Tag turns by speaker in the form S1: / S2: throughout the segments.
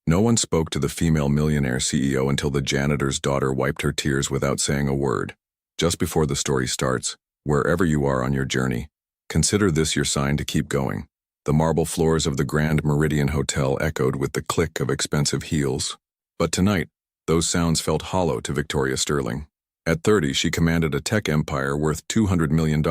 S1: No one spoke to the female millionaire CEO until the janitor's daughter wiped her tears without saying a word. Just before the story starts, wherever you are on your journey, consider this your sign to keep going. The marble floors of the Grand Meridian Hotel echoed with the click of expensive heels. But tonight, those sounds felt hollow to Victoria Sterling. At 30, she commanded a tech empire worth $200 million,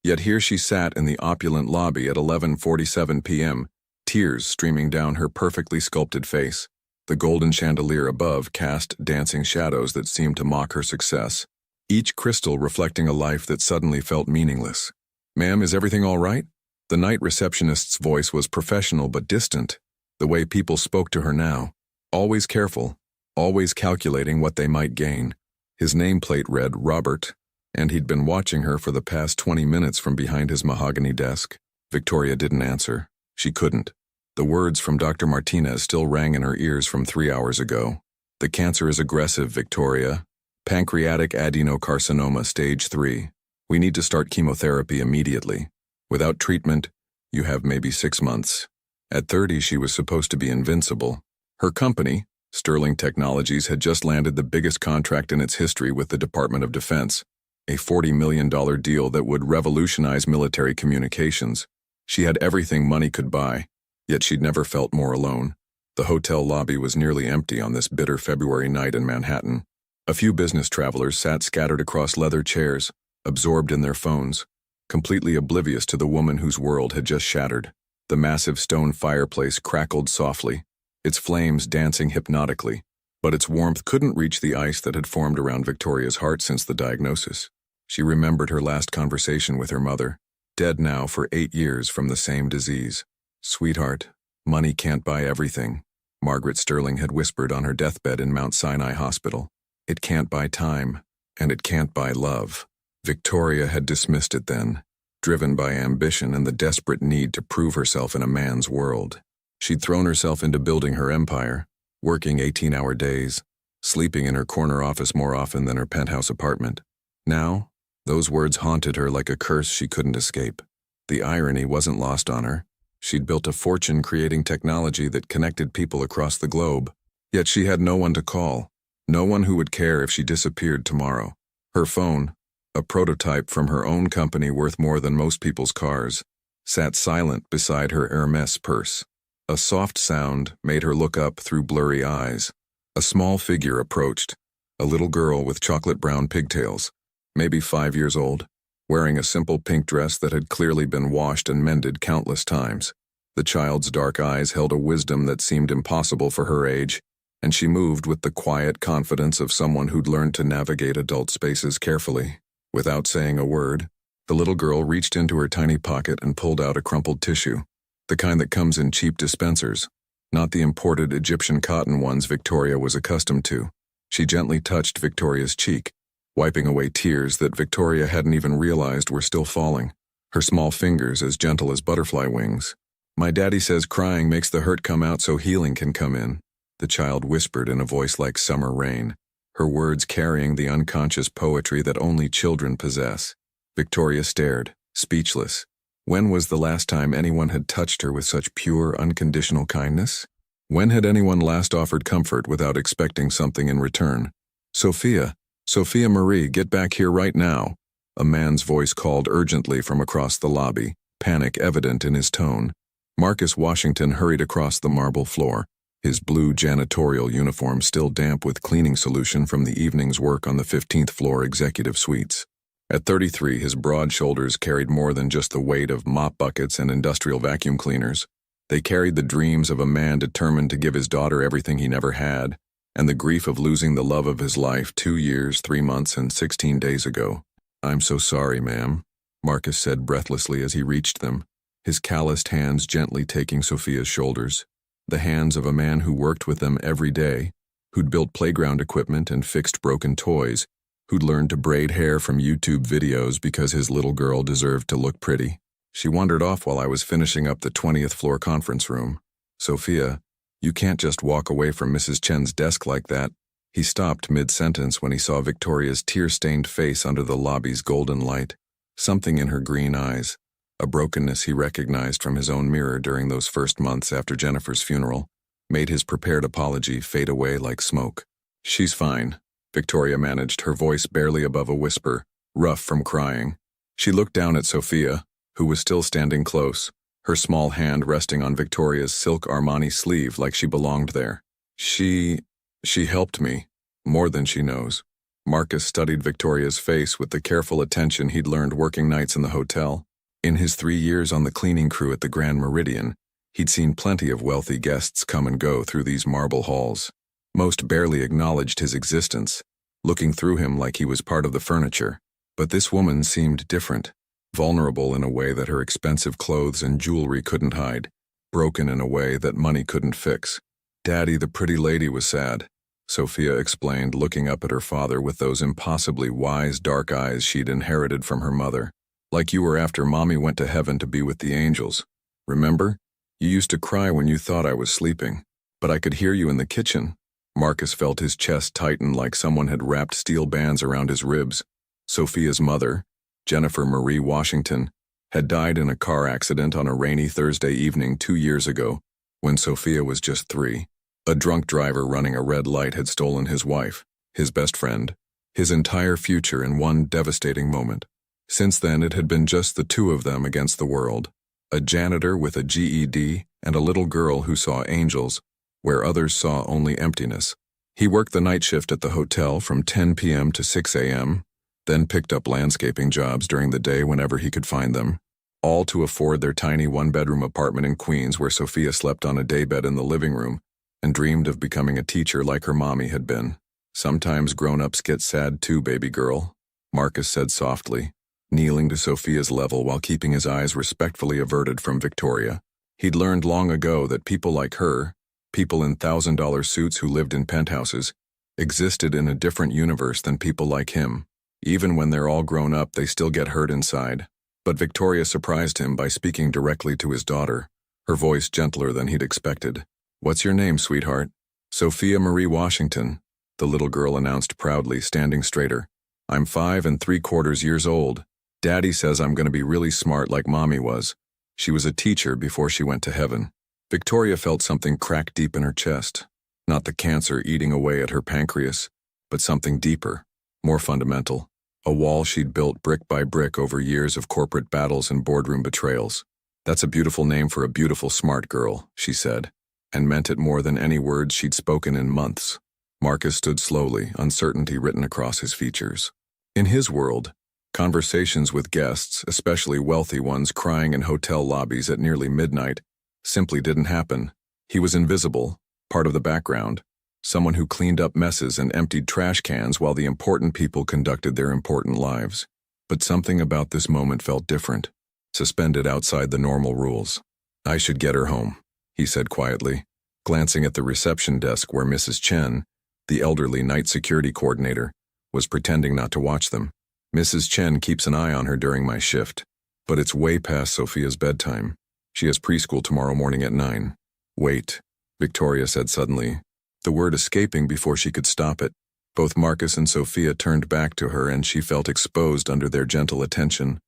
S1: yet here she sat in the opulent lobby at 11:47 p.m., tears streaming down her perfectly sculpted face. The golden chandelier above cast dancing shadows that seemed to mock her success, each crystal reflecting a life that suddenly felt meaningless. "Ma'am, is everything all right?" The night receptionist's voice was professional but distant, the way people spoke to her now. Always careful, always calculating what they might gain. His nameplate read Robert, and he'd been watching her for the past 20 minutes from behind his mahogany desk. Victoria didn't answer. She couldn't. The words from Dr. Martinez still rang in her ears from 3 hours ago. "The cancer is aggressive, Victoria. Pancreatic adenocarcinoma stage 3. We need to start chemotherapy immediately. Without treatment, you have maybe 6 months." At 30, she was supposed to be invincible. Her company, Sterling Technologies, had just landed the biggest contract in its history with the Department of Defense, a $40 million deal that would revolutionize military communications. She had everything money could buy, yet she'd never felt more alone. The hotel lobby was nearly empty on this bitter February night in Manhattan. A few business travelers sat scattered across leather chairs, absorbed in their phones, completely oblivious to the woman whose world had just shattered. The massive stone fireplace crackled softly, its flames dancing hypnotically, but its warmth couldn't reach the ice that had formed around Victoria's heart since the diagnosis. She remembered her last conversation with her mother, dead now for 8 years from the same disease. "Sweetheart, money can't buy everything," Margaret Sterling had whispered on her deathbed in Mount Sinai Hospital. "It can't buy time, and it can't buy love." Victoria had dismissed it then, driven by ambition and the desperate need to prove herself in a man's world. She'd thrown herself into building her empire, working 18-hour days, sleeping in her corner office more often than her penthouse apartment. Now, those words haunted her like a curse she couldn't escape. The irony wasn't lost on her. She'd built a fortune creating technology that connected people across the globe, yet she had no one to call, no one who would care if she disappeared tomorrow. Her phone, a prototype from her own company worth more than most people's cars, sat silent beside her Hermes purse. A soft sound made her look up through blurry eyes. A small figure approached, a little girl with chocolate-brown pigtails, maybe 5 years old, wearing a simple pink dress that had clearly been washed and mended countless times. The child's dark eyes held a wisdom that seemed impossible for her age, and she moved with the quiet confidence of someone who'd learned to navigate adult spaces carefully. Without saying a word, the little girl reached into her tiny pocket and pulled out a crumpled tissue, the kind that comes in cheap dispensers, not the imported Egyptian cotton ones Victoria was accustomed to. She gently touched Victoria's cheek, wiping away tears that Victoria hadn't even realized were still falling, her small fingers as gentle as butterfly wings. "My daddy says crying makes the hurt come out so healing can come in," the child whispered in a voice like summer rain, her words carrying the unconscious poetry that only children possess. Victoria stared, speechless. When was the last time anyone had touched her with such pure, unconditional kindness? When had anyone last offered comfort without expecting something in return? "Sophia, Sophia Marie, get back here right now," a man's voice called urgently from across the lobby, panic evident in his tone. Marcus Washington hurried across the marble floor, his blue janitorial uniform still damp with cleaning solution from the evening's work on the 15th floor executive suites. At 33, his broad shoulders carried more than just the weight of mop buckets and industrial vacuum cleaners. They carried the dreams of a man determined to give his daughter everything he never had, and the grief of losing the love of his life 2 years, 3 months, and 16 days ago. "I'm so sorry, ma'am," Marcus said breathlessly as he reached them, his calloused hands gently taking Sophia's shoulders, the hands of a man who worked with them every day, who'd built playground equipment and fixed broken toys, who'd learned to braid hair from YouTube videos because his little girl deserved to look pretty. "She wandered off while I was finishing up the 20th floor conference room. Sophia, you can't just walk away from Mrs. Chen's desk like that." He stopped mid-sentence when he saw Victoria's tear-stained face under the lobby's golden light. Something in her green eyes, a brokenness he recognized from his own mirror during those first months after Jennifer's funeral, made his prepared apology fade away like smoke. "She's fine," Victoria managed, her voice barely above a whisper, rough from crying. She looked down at Sophia, who was still standing close, her small hand resting on Victoria's silk Armani sleeve like she belonged there. She helped me, more than she knows." Marcus studied Victoria's face with the careful attention he'd learned working nights in the hotel. In his 3 years on the cleaning crew at the Grand Meridian, he'd seen plenty of wealthy guests come and go through these marble halls. Most barely acknowledged his existence, looking through him like he was part of the furniture. But this woman seemed different, vulnerable in a way that her expensive clothes and jewelry couldn't hide, broken in a way that money couldn't fix. "Daddy, the pretty lady, was sad," Sophia explained, looking up at her father with those impossibly wise dark eyes she'd inherited from her mother. "Like you were after Mommy went to heaven to be with the angels. Remember? You used to cry when you thought I was sleeping. But I could hear you in the kitchen." Marcus felt his chest tighten like someone had wrapped steel bands around his ribs. Sophia's mother, Jennifer Marie Washington, had died in a car accident on a rainy Thursday evening 2 years ago, when Sophia was just 3. A drunk driver running a red light had stolen his wife, his best friend, his entire future in one devastating moment. Since then, it had been just the two of them against the world. A janitor with a GED and a little girl who saw angels, where others saw only emptiness. He worked the night shift at the hotel from 10 p.m. to 6 a.m., then picked up landscaping jobs during the day whenever he could find them, all to afford their tiny one-bedroom apartment in Queens where Sophia slept on a daybed in the living room and dreamed of becoming a teacher like her mommy had been. "Sometimes grown-ups get sad too, baby girl," Marcus said softly, kneeling to Sophia's level while keeping his eyes respectfully averted from Victoria. He'd learned long ago that people like her, people in $1,000 suits who lived in penthouses, existed in a different universe than people like him. Even when they're all grown up, they still get hurt inside. But Victoria surprised him by speaking directly to his daughter, her voice gentler than he'd expected. "What's your name, sweetheart?" "Sophia Marie Washington," the little girl announced proudly, standing straighter. "I'm 5 3/4 years old. Daddy says I'm going to be really smart like Mommy was. She was a teacher before she went to heaven." Victoria felt something crack deep in her chest. Not the cancer eating away at her pancreas, but something deeper, more fundamental. A wall she'd built brick by brick over years of corporate battles and boardroom betrayals. "That's a beautiful name for a beautiful smart girl," she said, and meant it more than any words she'd spoken in months. Marcus stood slowly, uncertainty written across his features. In his world, conversations with guests, especially wealthy ones crying in hotel lobbies at nearly midnight, simply didn't happen. He was invisible, part of the background, someone who cleaned up messes and emptied trash cans while the important people conducted their important lives. But something about this moment felt different, suspended outside the normal rules. "I should get her home," he said quietly, glancing at the reception desk where Mrs. Chen, the elderly night security coordinator, was pretending not to watch them. "Mrs. Chen keeps an eye on her during my shift, but it's way past Sophia's bedtime. She has preschool tomorrow morning at 9. "Wait," Victoria said suddenly, the word escaping before she could stop it. Both Marcus and Sophia turned back to her and she felt exposed under their gentle attention.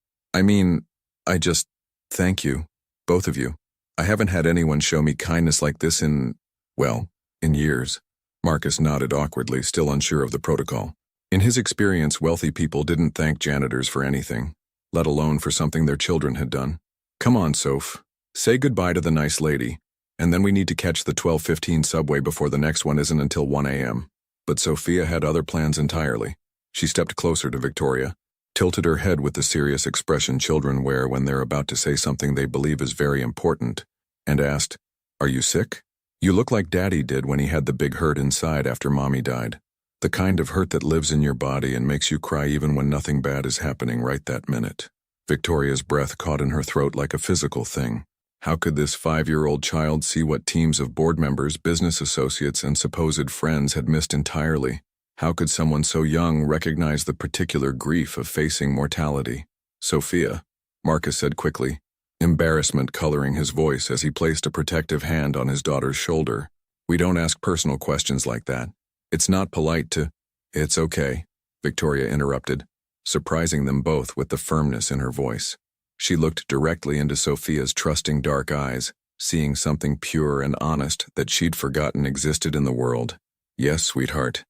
S1: Thank you, both of you. I haven't had anyone show me kindness like this in years." Marcus nodded awkwardly, still unsure of the protocol. In his experience, wealthy people didn't thank janitors for anything, let alone for something their children had done. "Come on, Soph. Say goodbye to the nice lady, and then we need to catch the 12:15 subway before the next one isn't until 1 a.m. But Sophia had other plans entirely. She stepped closer to Victoria, tilted her head with the serious expression children wear when they're about to say something they believe is very important, and asked, "Are you sick? You look like Daddy did when he had the big hurt inside after Mommy died. The kind of hurt that lives in your body and makes you cry even when nothing bad is happening right that minute." Victoria's breath caught in her throat like a physical thing. How could this 5-year-old child see what teams of board members, business associates, and supposed friends had missed entirely? How could someone so young recognize the particular grief of facing mortality? "Sophia," Marcus said quickly, embarrassment coloring his voice as he placed a protective hand on his daughter's shoulder. "We don't ask personal questions like that. It's not polite to—" "It's okay," Victoria interrupted, surprising them both with the firmness in her voice. She looked directly into Sophia's trusting dark eyes, seeing something pure and honest that she'd forgotten existed in the world. "Yes, sweetheart.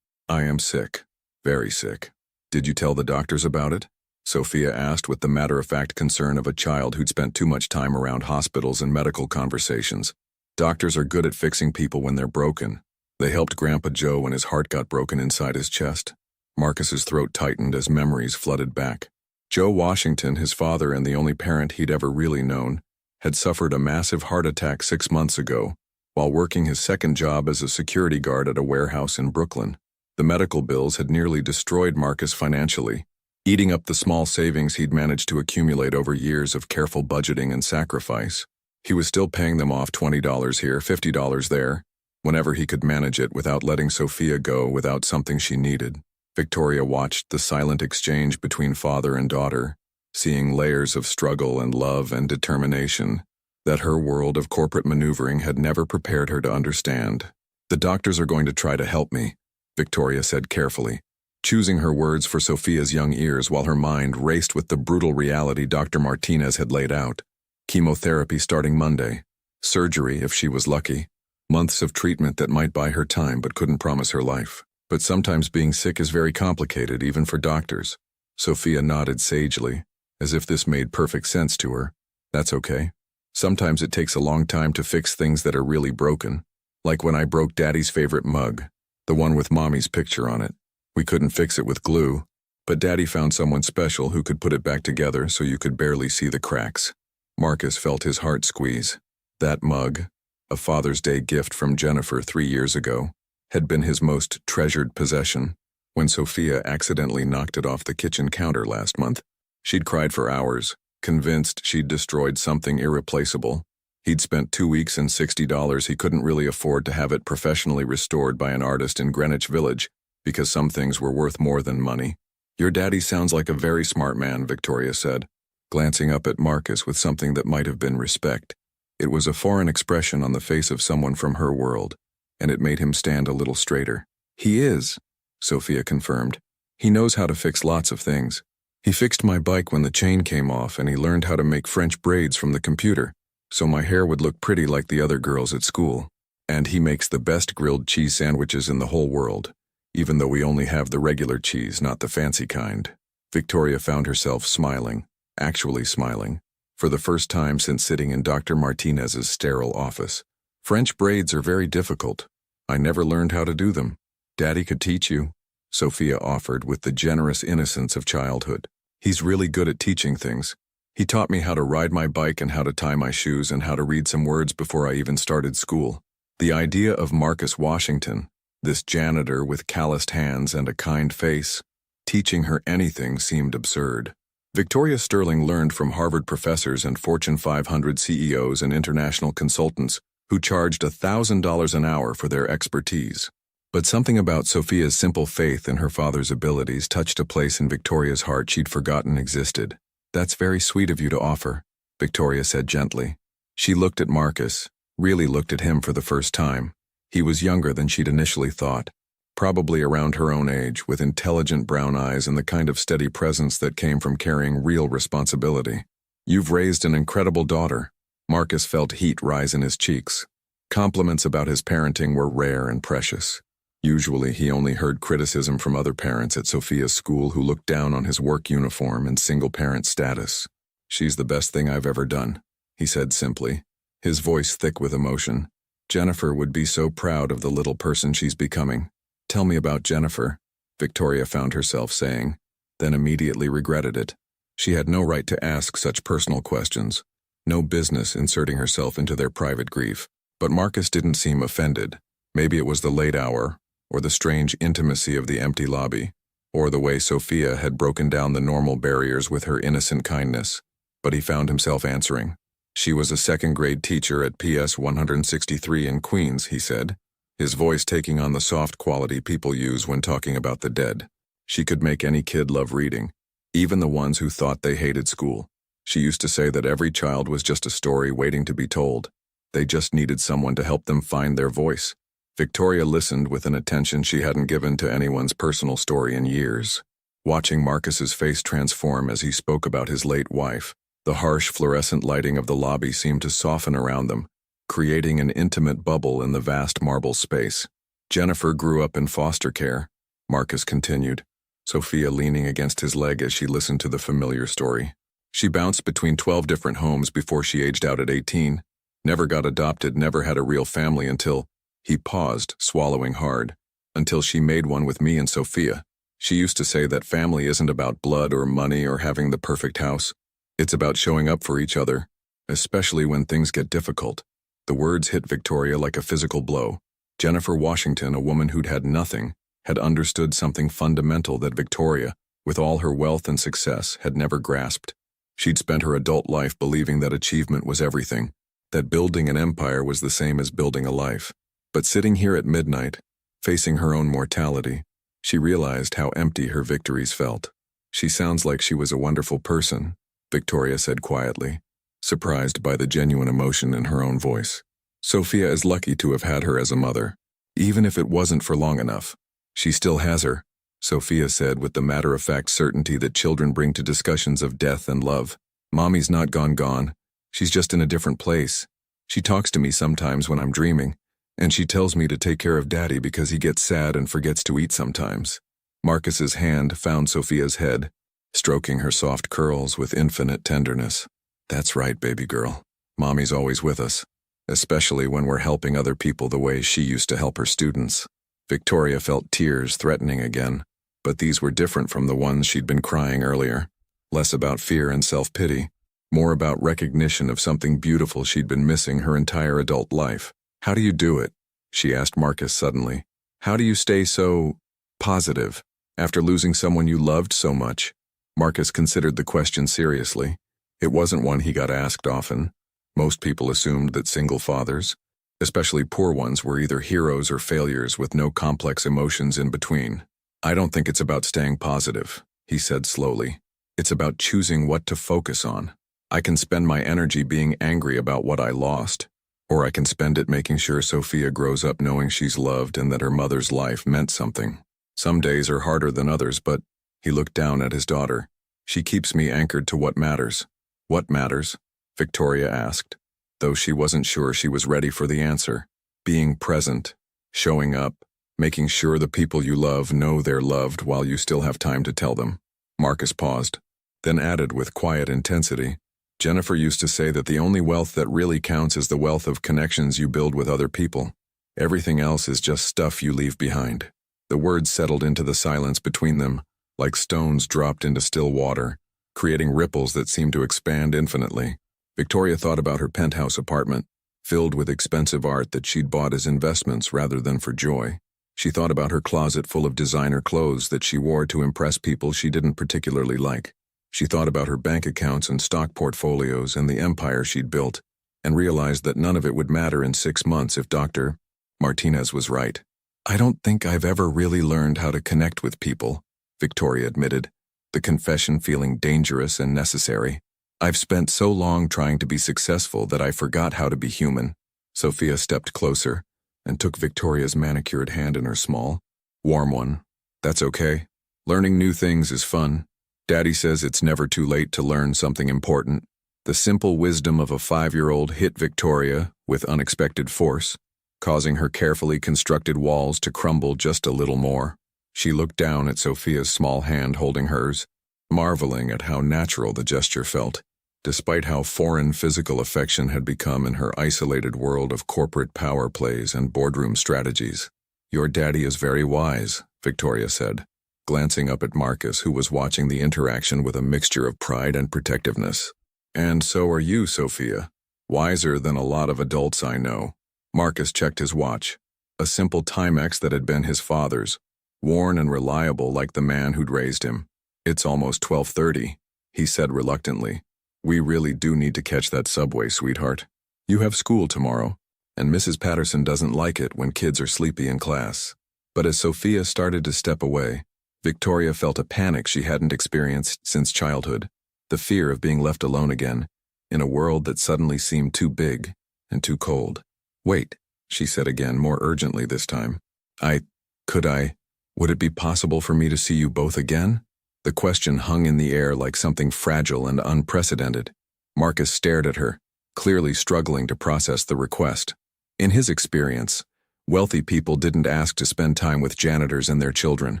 S1: I am sick. Very sick." "Did you tell the doctors about it?" Sophia asked with the matter-of-fact concern of a child who'd spent too much time around hospitals and medical conversations. "Doctors are good at fixing people when they're broken. They helped Grandpa Joe when his heart got broken inside his chest." Marcus's throat tightened as memories flooded back. Joe Washington, his father and the only parent he'd ever really known, had suffered a massive heart attack 6 months ago while working his second job as a security guard at a warehouse in Brooklyn. The medical bills had nearly destroyed Marcus financially, eating up the small savings he'd managed to accumulate over years of careful budgeting and sacrifice. He was still paying them off $20 here, $50 there, whenever he could manage it without letting Sophia go without something she needed. Victoria watched the silent exchange between father and daughter, seeing layers of struggle and love and determination that her world of corporate maneuvering had never prepared her to understand. "The doctors are going to try to help me," Victoria said carefully, choosing her words for Sophia's young ears while her mind raced with the brutal reality Dr. Martinez had laid out. Chemotherapy starting Monday, surgery if she was lucky, months of treatment that might buy her time but couldn't promise her life. But sometimes being sick is very complicated, even for doctors. Sophia nodded sagely, as if this made perfect sense to her. "That's okay. Sometimes it takes a long time to fix things that are really broken. Like when I broke Daddy's favorite mug, the one with Mommy's picture on it. We couldn't fix it with glue, but Daddy found someone special who could put it back together so you could barely see the cracks." Marcus felt his heart squeeze. That mug, a Father's Day gift from Janitor 3 years ago, had been his most treasured possession. When Sophia accidentally knocked it off the kitchen counter last month, she'd cried for hours, convinced she'd destroyed something irreplaceable. He'd spent 2 weeks and $60 he couldn't really afford to have it professionally restored by an artist in Greenwich Village, because some things were worth more than money. "Your daddy sounds like a very smart man," Victoria said, glancing up at Marcus with something that might have been respect. It was a foreign expression on the face of someone from her world, and it made him stand a little straighter. "He is," Sophia confirmed. "He knows how to fix lots of things. He fixed my bike when the chain came off, and he learned how to make French braids from the computer, so my hair would look pretty like the other girls at school. And he makes the best grilled cheese sandwiches in the whole world, even though we only have the regular cheese, not the fancy kind." Victoria found herself smiling, actually smiling, for the first time since sitting in Dr. Martinez's sterile office. "French braids are very difficult. I never learned how to do them." "Daddy could teach you," Sophia offered with the generous innocence of childhood. "He's really good at teaching things. He taught me how to ride my bike and how to tie my shoes and how to read some words before I even started school." The idea of Marcus Washington, this janitor with calloused hands and a kind face, teaching her anything seemed absurd. Victoria Sterling learned from Harvard professors and Fortune 500 CEOs and international consultants who charged $1,000 an hour for their expertise. But something about Sophia's simple faith in her father's abilities touched a place in Victoria's heart she'd forgotten existed. "That's very sweet of you to offer," Victoria said gently. She looked at Marcus, really looked at him for the first time. He was younger than she'd initially thought, probably around her own age, with intelligent brown eyes and the kind of steady presence that came from carrying real responsibility. "You've raised an incredible daughter." Marcus felt heat rise in his cheeks. Compliments about his parenting were rare and precious. Usually he only heard criticism from other parents at Sophia's school who looked down on his work uniform and single-parent status. "She's the best thing I've ever done," he said simply, his voice thick with emotion. "Jennifer would be so proud of the little person she's becoming." "Tell me about Jennifer," Victoria found herself saying, then immediately regretted it. She had no right to ask such personal questions, no business inserting herself into their private grief. But Marcus didn't seem offended. Maybe it was the late hour, or the strange intimacy of the empty lobby, or the way Sophia had broken down the normal barriers with her innocent kindness. But he found himself answering. "She was a second-grade teacher at PS 163 in Queens," he said, his voice taking on the soft quality people use when talking about the dead. "She could make any kid love reading, even the ones who thought they hated school. She used to say that every child was just a story waiting to be told. They just needed someone to help them find their voice." Victoria listened with an attention she hadn't given to anyone's personal story in years. Watching Marcus's face transform as he spoke about his late wife, The harsh fluorescent lighting of the lobby seemed to soften around them, creating an intimate bubble in the vast marble space. Jennifer grew up in foster care, Marcus continued, Sophia leaning against his leg as she listened to the familiar story. She bounced between 12 different homes before she aged out at 18, never got adopted, never had a real family until, he paused, swallowing hard, until she made one with me and Sophia. She used to say that family isn't about blood or money or having the perfect house. It's about showing up for each other, especially when things get difficult. The words hit Victoria like a physical blow. Jennifer Washington, a woman who'd had nothing, had understood something fundamental that Victoria, with all her wealth and success, had never grasped. She'd spent her adult life believing that achievement was everything, that building an empire was the same as building a life. But sitting here at midnight, facing her own mortality, she realized how empty her victories felt. She sounds like she was a wonderful person, Victoria said quietly, surprised by the genuine emotion in her own voice. Sophia is lucky to have had her as a mother, even if it wasn't for long enough. She still has her, Sophia said with the matter-of-fact certainty that children bring to discussions of death and love. Mommy's not gone. She's just in a different place. She talks to me sometimes when I'm dreaming, and she tells me to take care of Daddy because he gets sad and forgets to eat sometimes. Marcus's hand found Sophia's head, stroking her soft curls with infinite tenderness. That's right, baby girl. Mommy's always with us, especially when we're helping other people the way she used to help her students. Victoria felt tears threatening again, but these were different from the ones she'd been crying earlier. Less about fear and self-pity, more about recognition of something beautiful she'd been missing her entire adult life. How do you do it? She asked Marcus suddenly. How do you stay so positive after losing someone you loved so much? Marcus considered the question seriously. It wasn't one he got asked often. Most people assumed that single fathers, especially poor ones, were either heroes or failures with no complex emotions in between. I don't think it's about staying positive, he said slowly. It's about choosing what to focus on. I can spend my energy being angry about what I lost, or I can spend it making sure Sophia grows up knowing she's loved and that her mother's life meant something. Some days are harder than others, but he looked down at his daughter. She keeps me anchored to what matters. What matters? Victoria asked, though she wasn't sure she was ready for the answer. Being present, showing up, making sure the people you love know they're loved while you still have time to tell them. Marcus paused, then added with quiet intensity, Jennifer used to say that the only wealth that really counts is the wealth of connections you build with other people. Everything else is just stuff you leave behind. The words settled into the silence between them, like stones dropped into still water, creating ripples that seemed to expand infinitely. Victoria thought about her penthouse apartment, filled with expensive art that she'd bought as investments rather than for joy. She thought about her closet full of designer clothes that she wore to impress people she didn't particularly like. She thought about her bank accounts and stock portfolios and the empire she'd built, and realized that none of it would matter in 6 months if Dr. Martinez was right. I don't think I've ever really learned how to connect with people, Victoria admitted, the confession feeling dangerous and necessary. I've spent so long trying to be successful that I forgot how to be human. Sophia stepped closer and took Victoria's manicured hand in her small, warm one. That's okay. Learning new things is fun. Daddy says it's never too late to learn something important. The simple wisdom of a 5-year-old hit Victoria with unexpected force, causing her carefully constructed walls to crumble just a little more. She looked down at Sophia's small hand holding hers, marveling at how natural the gesture felt, despite how foreign physical affection had become in her isolated world of corporate power plays and boardroom strategies. Your daddy is very wise, Victoria said, glancing up at Marcus, who was watching the interaction with a mixture of pride and protectiveness. And so are you, Sophia. Wiser than a lot of adults I know. Marcus checked his watch, a simple Timex that had been his father's, worn and reliable like the man who'd raised him. It's almost 12:30, he said reluctantly. We really do need to catch that subway, sweetheart. You have school tomorrow, and Mrs. Patterson doesn't like it when kids are sleepy in class. But as Sophia started to step away, Victoria felt a panic she hadn't experienced since childhood, the fear of being left alone again, in a world that suddenly seemed too big and too cold. Wait, she said again, more urgently this time. Would it be possible for me to see you both again? The question hung in the air like something fragile and unprecedented. Marcus stared at her, clearly struggling to process the request. In his experience, wealthy people didn't ask to spend time with janitors and their children.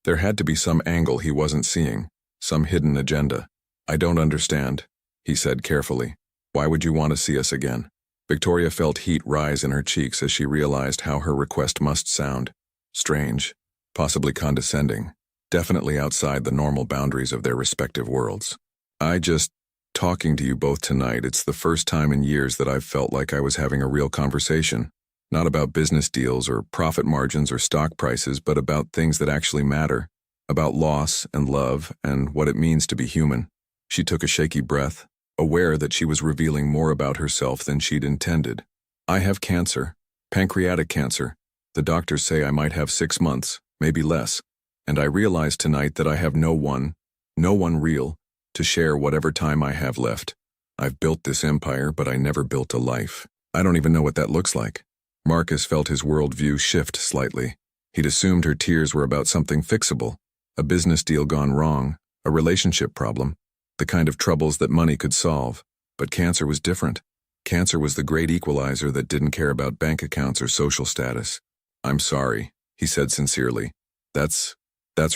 S1: There had to be some angle he wasn't seeing, some hidden agenda. "I don't understand," he said carefully. "Why would you want to see us again?" Victoria felt heat rise in her cheeks as she realized how her request must sound. Strange, possibly condescending, definitely outside the normal boundaries of their respective worlds. Talking to you both tonight, it's the first time in years that I've felt like I was having a real conversation. Not about business deals or profit margins or stock prices, but about things that actually matter. About loss and love and what it means to be human." She took a shaky breath, aware that she was revealing more about herself than she'd intended. "I have cancer, pancreatic cancer. The doctors say I might have 6 months, maybe less. And I realize tonight that I have no one real, to share whatever time I have left. I've built this empire, but I never built a life. I don't even know what that looks like." Marcus felt his worldview shift slightly. He'd assumed her tears were about something fixable, a business deal gone wrong, a relationship problem, the kind of troubles that money could solve. But cancer was different. Cancer was the great equalizer that didn't care about bank accounts or social status. "I'm sorry," he said sincerely. That's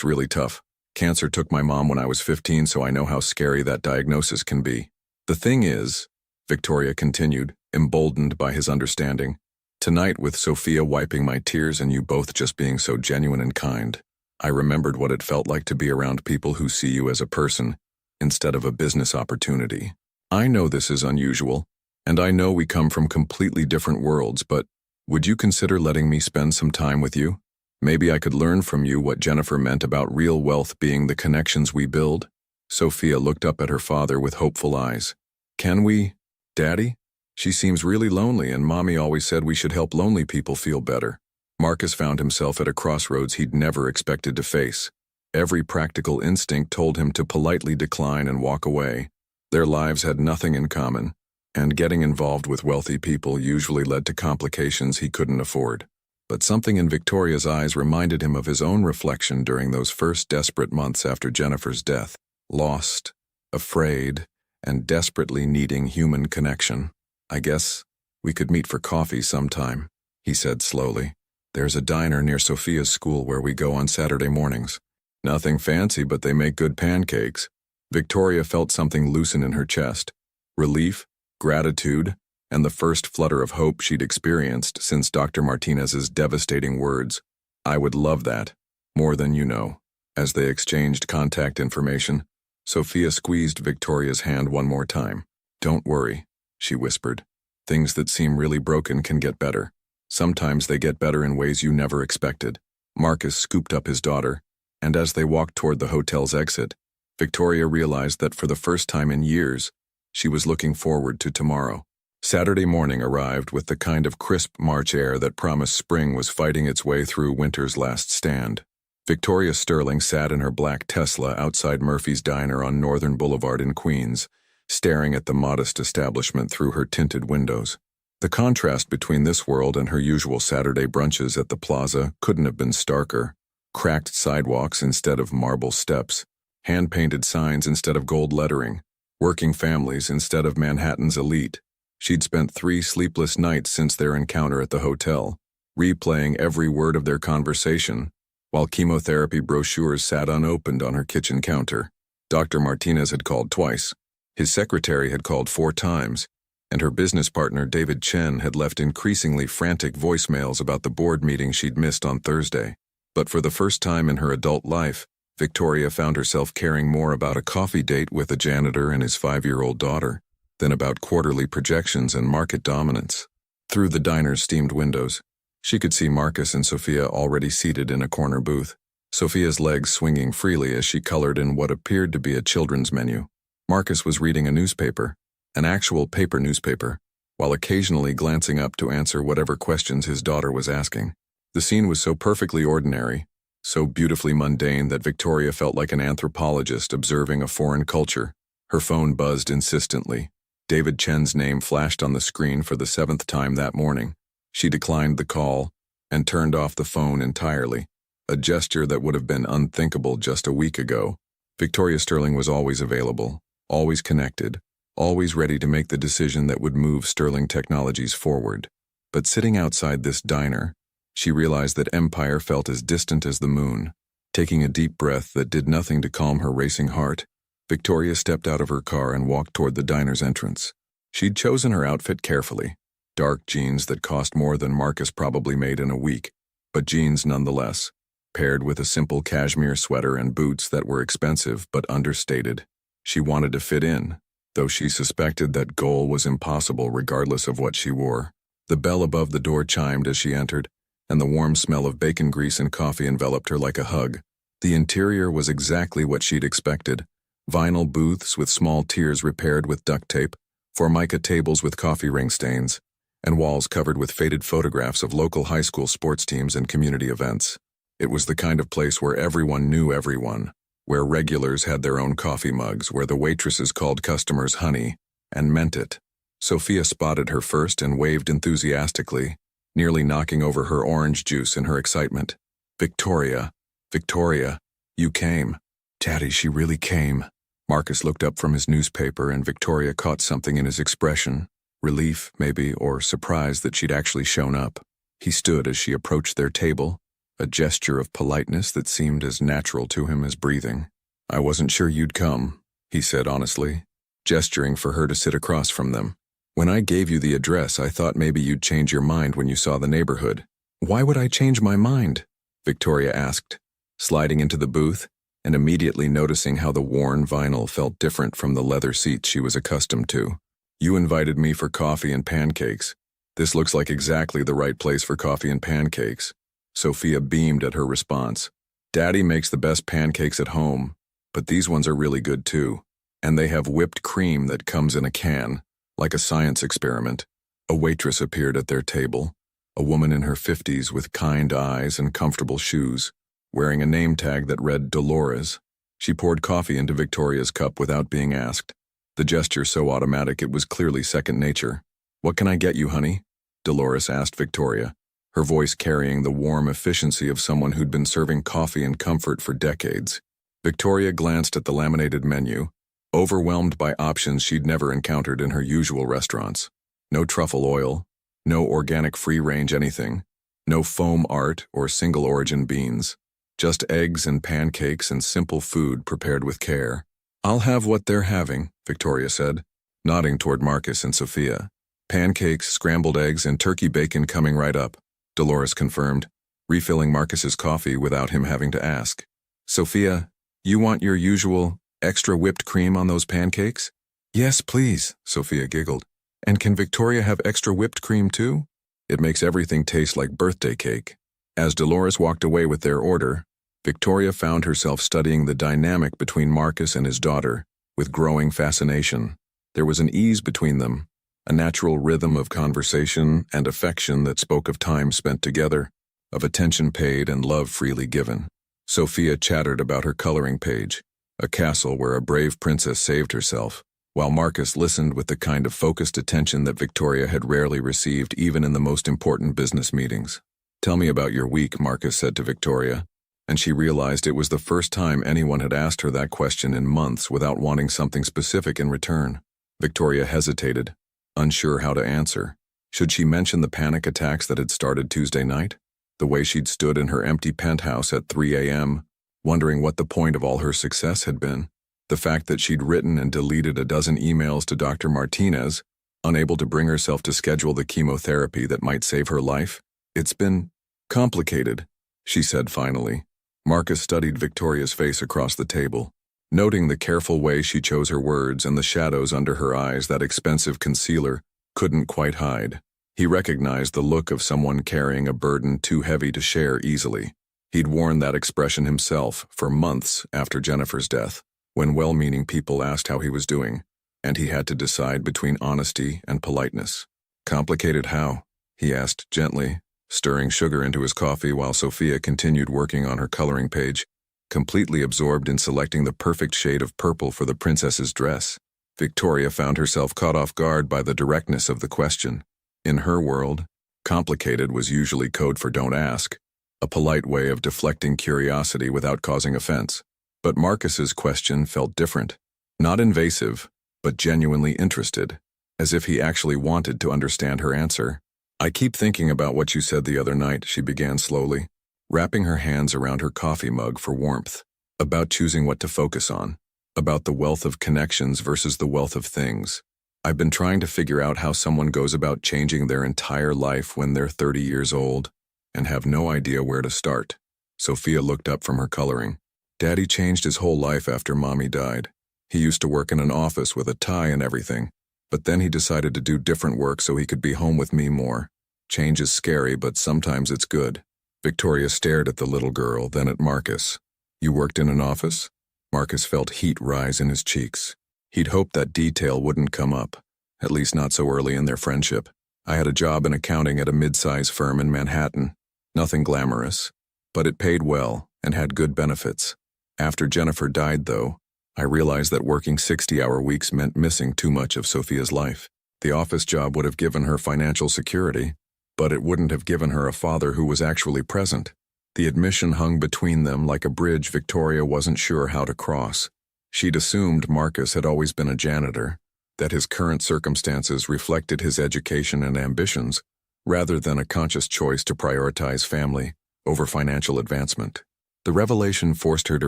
S1: really tough. Cancer took my mom when I was 15, so I know how scary that diagnosis can be. The thing is," Victoria continued, emboldened by his understanding, "tonight with Sophia wiping my tears and you both just being so genuine and kind, I remembered what it felt like to be around people who see you as a person instead of a business opportunity. I know this is unusual, and I know we come from completely different worlds, but would you consider letting me spend some time with you? Maybe I could learn from you what Jennifer meant about real wealth being the connections we build." Sophia looked up at her father with hopeful eyes. "Can we, Daddy? She seems really lonely, and Mommy always said we should help lonely people feel better." Marcus found himself at a crossroads he'd never expected to face. Every practical instinct told him to politely decline and walk away. Their lives had nothing in common, and getting involved with wealthy people usually led to complications he couldn't afford. But something in Victoria's eyes reminded him of his own reflection during those first desperate months after Jennifer's death. Lost, afraid, and desperately needing human connection. "I guess we could meet for coffee sometime," he said slowly. "There's a diner near Sophia's school where we go on Saturday mornings. Nothing fancy, but they make good pancakes." Victoria felt something loosen in her chest. Relief, gratitude, and the first flutter of hope she'd experienced since Dr. Martinez's devastating words, "I would love that, more than you know." As they exchanged contact information, Sophia squeezed Victoria's hand one more time. "Don't worry," she whispered. "Things that seem really broken can get better. Sometimes they get better in ways you never expected." Marcus scooped up his daughter, and as they walked toward the hotel's exit, Victoria realized that for the first time in years, she was looking forward to tomorrow. Saturday morning arrived with the kind of crisp March air that promised spring was fighting its way through winter's last stand. Victoria Sterling sat in her black Tesla outside Murphy's Diner on Northern Boulevard in Queens, staring at the modest establishment through her tinted windows. The contrast between this world and her usual Saturday brunches at the plaza couldn't have been starker. Cracked sidewalks instead of marble steps, hand-painted signs instead of gold lettering, working families instead of Manhattan's elite. She'd spent 3 sleepless nights since their encounter at the hotel, replaying every word of their conversation, while chemotherapy brochures sat unopened on her kitchen counter. Dr. Martinez had called twice. His secretary had called 4 times, and her business partner David Chen had left increasingly frantic voicemails about the board meeting she'd missed on Thursday. But for the first time in her adult life, Victoria found herself caring more about a coffee date with a janitor and his 5-year-old daughter than about quarterly projections and market dominance. Through the diner's steamed windows, she could see Marcus and Sophia already seated in a corner booth, Sophia's legs swinging freely as she colored in what appeared to be a children's menu. Marcus was reading a newspaper, an actual paper newspaper, while occasionally glancing up to answer whatever questions his daughter was asking. The scene was so perfectly ordinary, so beautifully mundane that Victoria felt like an anthropologist observing a foreign culture. Her phone buzzed insistently. David Chen's name flashed on the screen for the 7th time that morning. She declined the call and turned off the phone entirely, a gesture that would have been unthinkable just a week ago. Victoria Sterling was always available, always connected, always ready to make the decision that would move Sterling Technologies forward. But sitting outside this diner, she realized that Empire felt as distant as the moon. Taking a deep breath that did nothing to calm her racing heart, Victoria stepped out of her car and walked toward the diner's entrance. She'd chosen her outfit carefully. Dark jeans that cost more than Marcus probably made in a week, but jeans nonetheless, paired with a simple cashmere sweater and boots that were expensive but understated. She wanted to fit in, though she suspected that goal was impossible regardless of what she wore. The bell above the door chimed as she entered, and the warm smell of bacon grease and coffee enveloped her like a hug. The interior was exactly what she'd expected. Vinyl booths with small tiers repaired with duct tape, formica tables with coffee ring stains, and walls covered with faded photographs of local high school sports teams and community events. It was the kind of place where everyone knew everyone, where regulars had their own coffee mugs, where the waitresses called customers honey, and meant it. Sophia spotted her first and waved enthusiastically, nearly knocking over her orange juice in her excitement. Victoria, Victoria, you came. Daddy, she really came. Marcus looked up from his newspaper and Victoria caught something in his expression. Relief, maybe, or surprise that she'd actually shown up. He stood as she approached their table, a gesture of politeness that seemed as natural to him as breathing. I wasn't sure you'd come, he said honestly, gesturing for her to sit across from them. When I gave you the address, I thought maybe you'd change your mind when you saw the neighborhood. Why would I change my mind? Victoria asked, sliding into the booth and immediately noticing how the worn vinyl felt different from the leather seats she was accustomed to. You invited me for coffee and pancakes. This looks like exactly the right place for coffee and pancakes. Sophia beamed at her response. Daddy makes the best pancakes at home, but these ones are really good too. And they have whipped cream that comes in a can, like a science experiment. A waitress appeared at their table, a woman in her 50s with kind eyes and comfortable shoes, wearing a name tag that read Dolores. She poured coffee into Victoria's cup without being asked, the gesture so automatic it was clearly second nature. What can I get you, honey? Dolores asked Victoria, her voice carrying the warm efficiency of someone who'd been serving coffee and comfort for decades. Victoria glanced at the laminated menu, overwhelmed by options she'd never encountered in her usual restaurants. No truffle oil, no organic free-range anything, no foam art or single-origin beans. Just eggs and pancakes and simple food prepared with care. I'll have what they're having, Victoria said, nodding toward Marcus and Sophia. Pancakes, scrambled eggs, and turkey bacon coming right up, Dolores confirmed, refilling Marcus's coffee without him having to ask. Sophia, you want your usual extra whipped cream on those pancakes? Yes, please, Sophia giggled. And can Victoria have extra whipped cream too? It makes everything taste like birthday cake. As Dolores walked away with their order, Victoria found herself studying the dynamic between Marcus and his daughter with growing fascination. There was an ease between them, a natural rhythm of conversation and affection that spoke of time spent together, of attention paid and love freely given. Sophia chattered about her coloring page, a castle where a brave princess saved herself, while Marcus listened with the kind of focused attention that Victoria had rarely received even in the most important business meetings. Tell me about your week, Marcus said to Victoria, and she realized it was the first time anyone had asked her that question in months without wanting something specific in return. Victoria hesitated, unsure how to answer. Should she mention the panic attacks that had started Tuesday night? The way she'd stood in her empty penthouse at 3 a.m., wondering what the point of all her success had been. The fact that she'd written and deleted a dozen emails to Dr. Martinez, unable to bring herself to schedule the chemotherapy that might save her life. It's been complicated, she said finally. Marcus studied Victoria's face across the table, noting the careful way she chose her words and the shadows under her eyes that expensive concealer couldn't quite hide. He recognized the look of someone carrying a burden too heavy to share easily. He'd worn that expression himself for months after Jennifer's death, when well-meaning people asked how he was doing, and he had to decide between honesty and politeness. Complicated how? He asked gently, stirring sugar into his coffee while Sophia continued working on her coloring page, completely absorbed in selecting the perfect shade of purple for the princess's dress. Victoria found herself caught off guard by the directness of the question. In her world, complicated was usually code for don't ask, a polite way of deflecting curiosity without causing offense. But Marcus's question felt different. Not invasive, but genuinely interested, as if he actually wanted to understand her answer. "I keep thinking about what you said the other night," she began slowly, wrapping her hands around her coffee mug for warmth. "About choosing what to focus on. About the wealth of connections versus the wealth of things. I've been trying to figure out how someone goes about changing their entire life when they're 30 years old and have no idea where to start." Sophia looked up from her coloring. "Daddy changed his whole life after Mommy died. He used to work in an office with a tie and everything, but then he decided to do different work so he could be home with me more. Change is scary, but sometimes it's good." Victoria stared at the little girl, then at Marcus. "You worked in an office?" Marcus felt heat rise in his cheeks. He'd hoped that detail wouldn't come up, at least not so early in their friendship. "I had a job in accounting at a mid-size firm in Manhattan. Nothing glamorous, but it paid well and had good benefits. After Jennifer died, though, I realized that working 60-hour weeks meant missing too much of Sophia's life. The office job would have given her financial security, but it wouldn't have given her a father who was actually present." The admission hung between them like a bridge Victoria wasn't sure how to cross. She'd assumed Marcus had always been a janitor, that his current circumstances reflected his education and ambitions, rather than a conscious choice to prioritize family over financial advancement. The revelation forced her to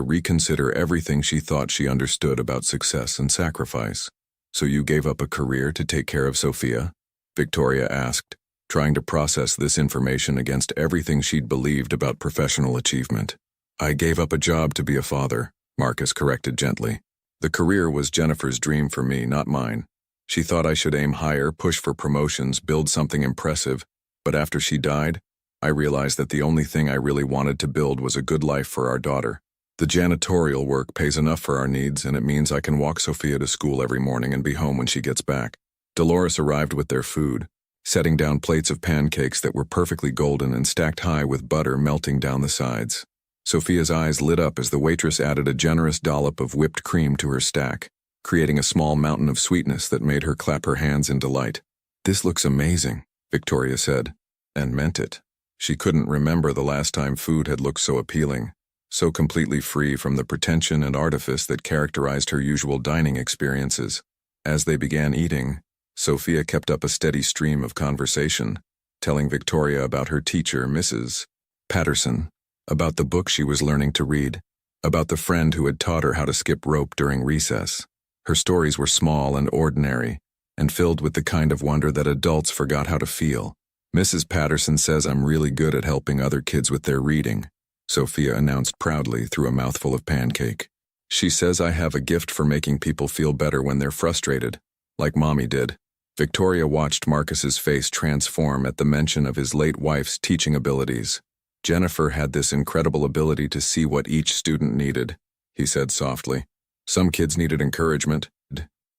S1: reconsider everything she thought she understood about success and sacrifice. "So you gave up a career to take care of Sophia?" Victoria asked, trying to process this information against everything she'd believed about professional achievement. "I gave up a job to be a father," Marcus corrected gently. "The career was Jennifer's dream for me, not mine. She thought I should aim higher, push for promotions, build something impressive, but after she died, I realized that the only thing I really wanted to build was a good life for our daughter. The janitorial work pays enough for our needs, and it means I can walk Sophia to school every morning and be home when she gets back." Dolores arrived with their food, setting down plates of pancakes that were perfectly golden and stacked high with butter melting down the sides. Sophia's eyes lit up as the waitress added a generous dollop of whipped cream to her stack, creating a small mountain of sweetness that made her clap her hands in delight. "This looks amazing," Victoria said, and meant it. She couldn't remember the last time food had looked so appealing, so completely free from the pretension and artifice that characterized her usual dining experiences. As they began eating, Sophia kept up a steady stream of conversation, telling Victoria about her teacher, Mrs. Patterson, about the book she was learning to read, about the friend who had taught her how to skip rope during recess. Her stories were small and ordinary, and filled with the kind of wonder that adults forgot how to feel. "Mrs. Patterson says I'm really good at helping other kids with their reading," Sophia announced proudly through a mouthful of pancake. "She says I have a gift for making people feel better when they're frustrated, like Mommy did." Victoria watched Marcus's face transform at the mention of his late wife's teaching abilities. "Jennifer had this incredible ability to see what each student needed," he said softly. "Some kids needed encouragement,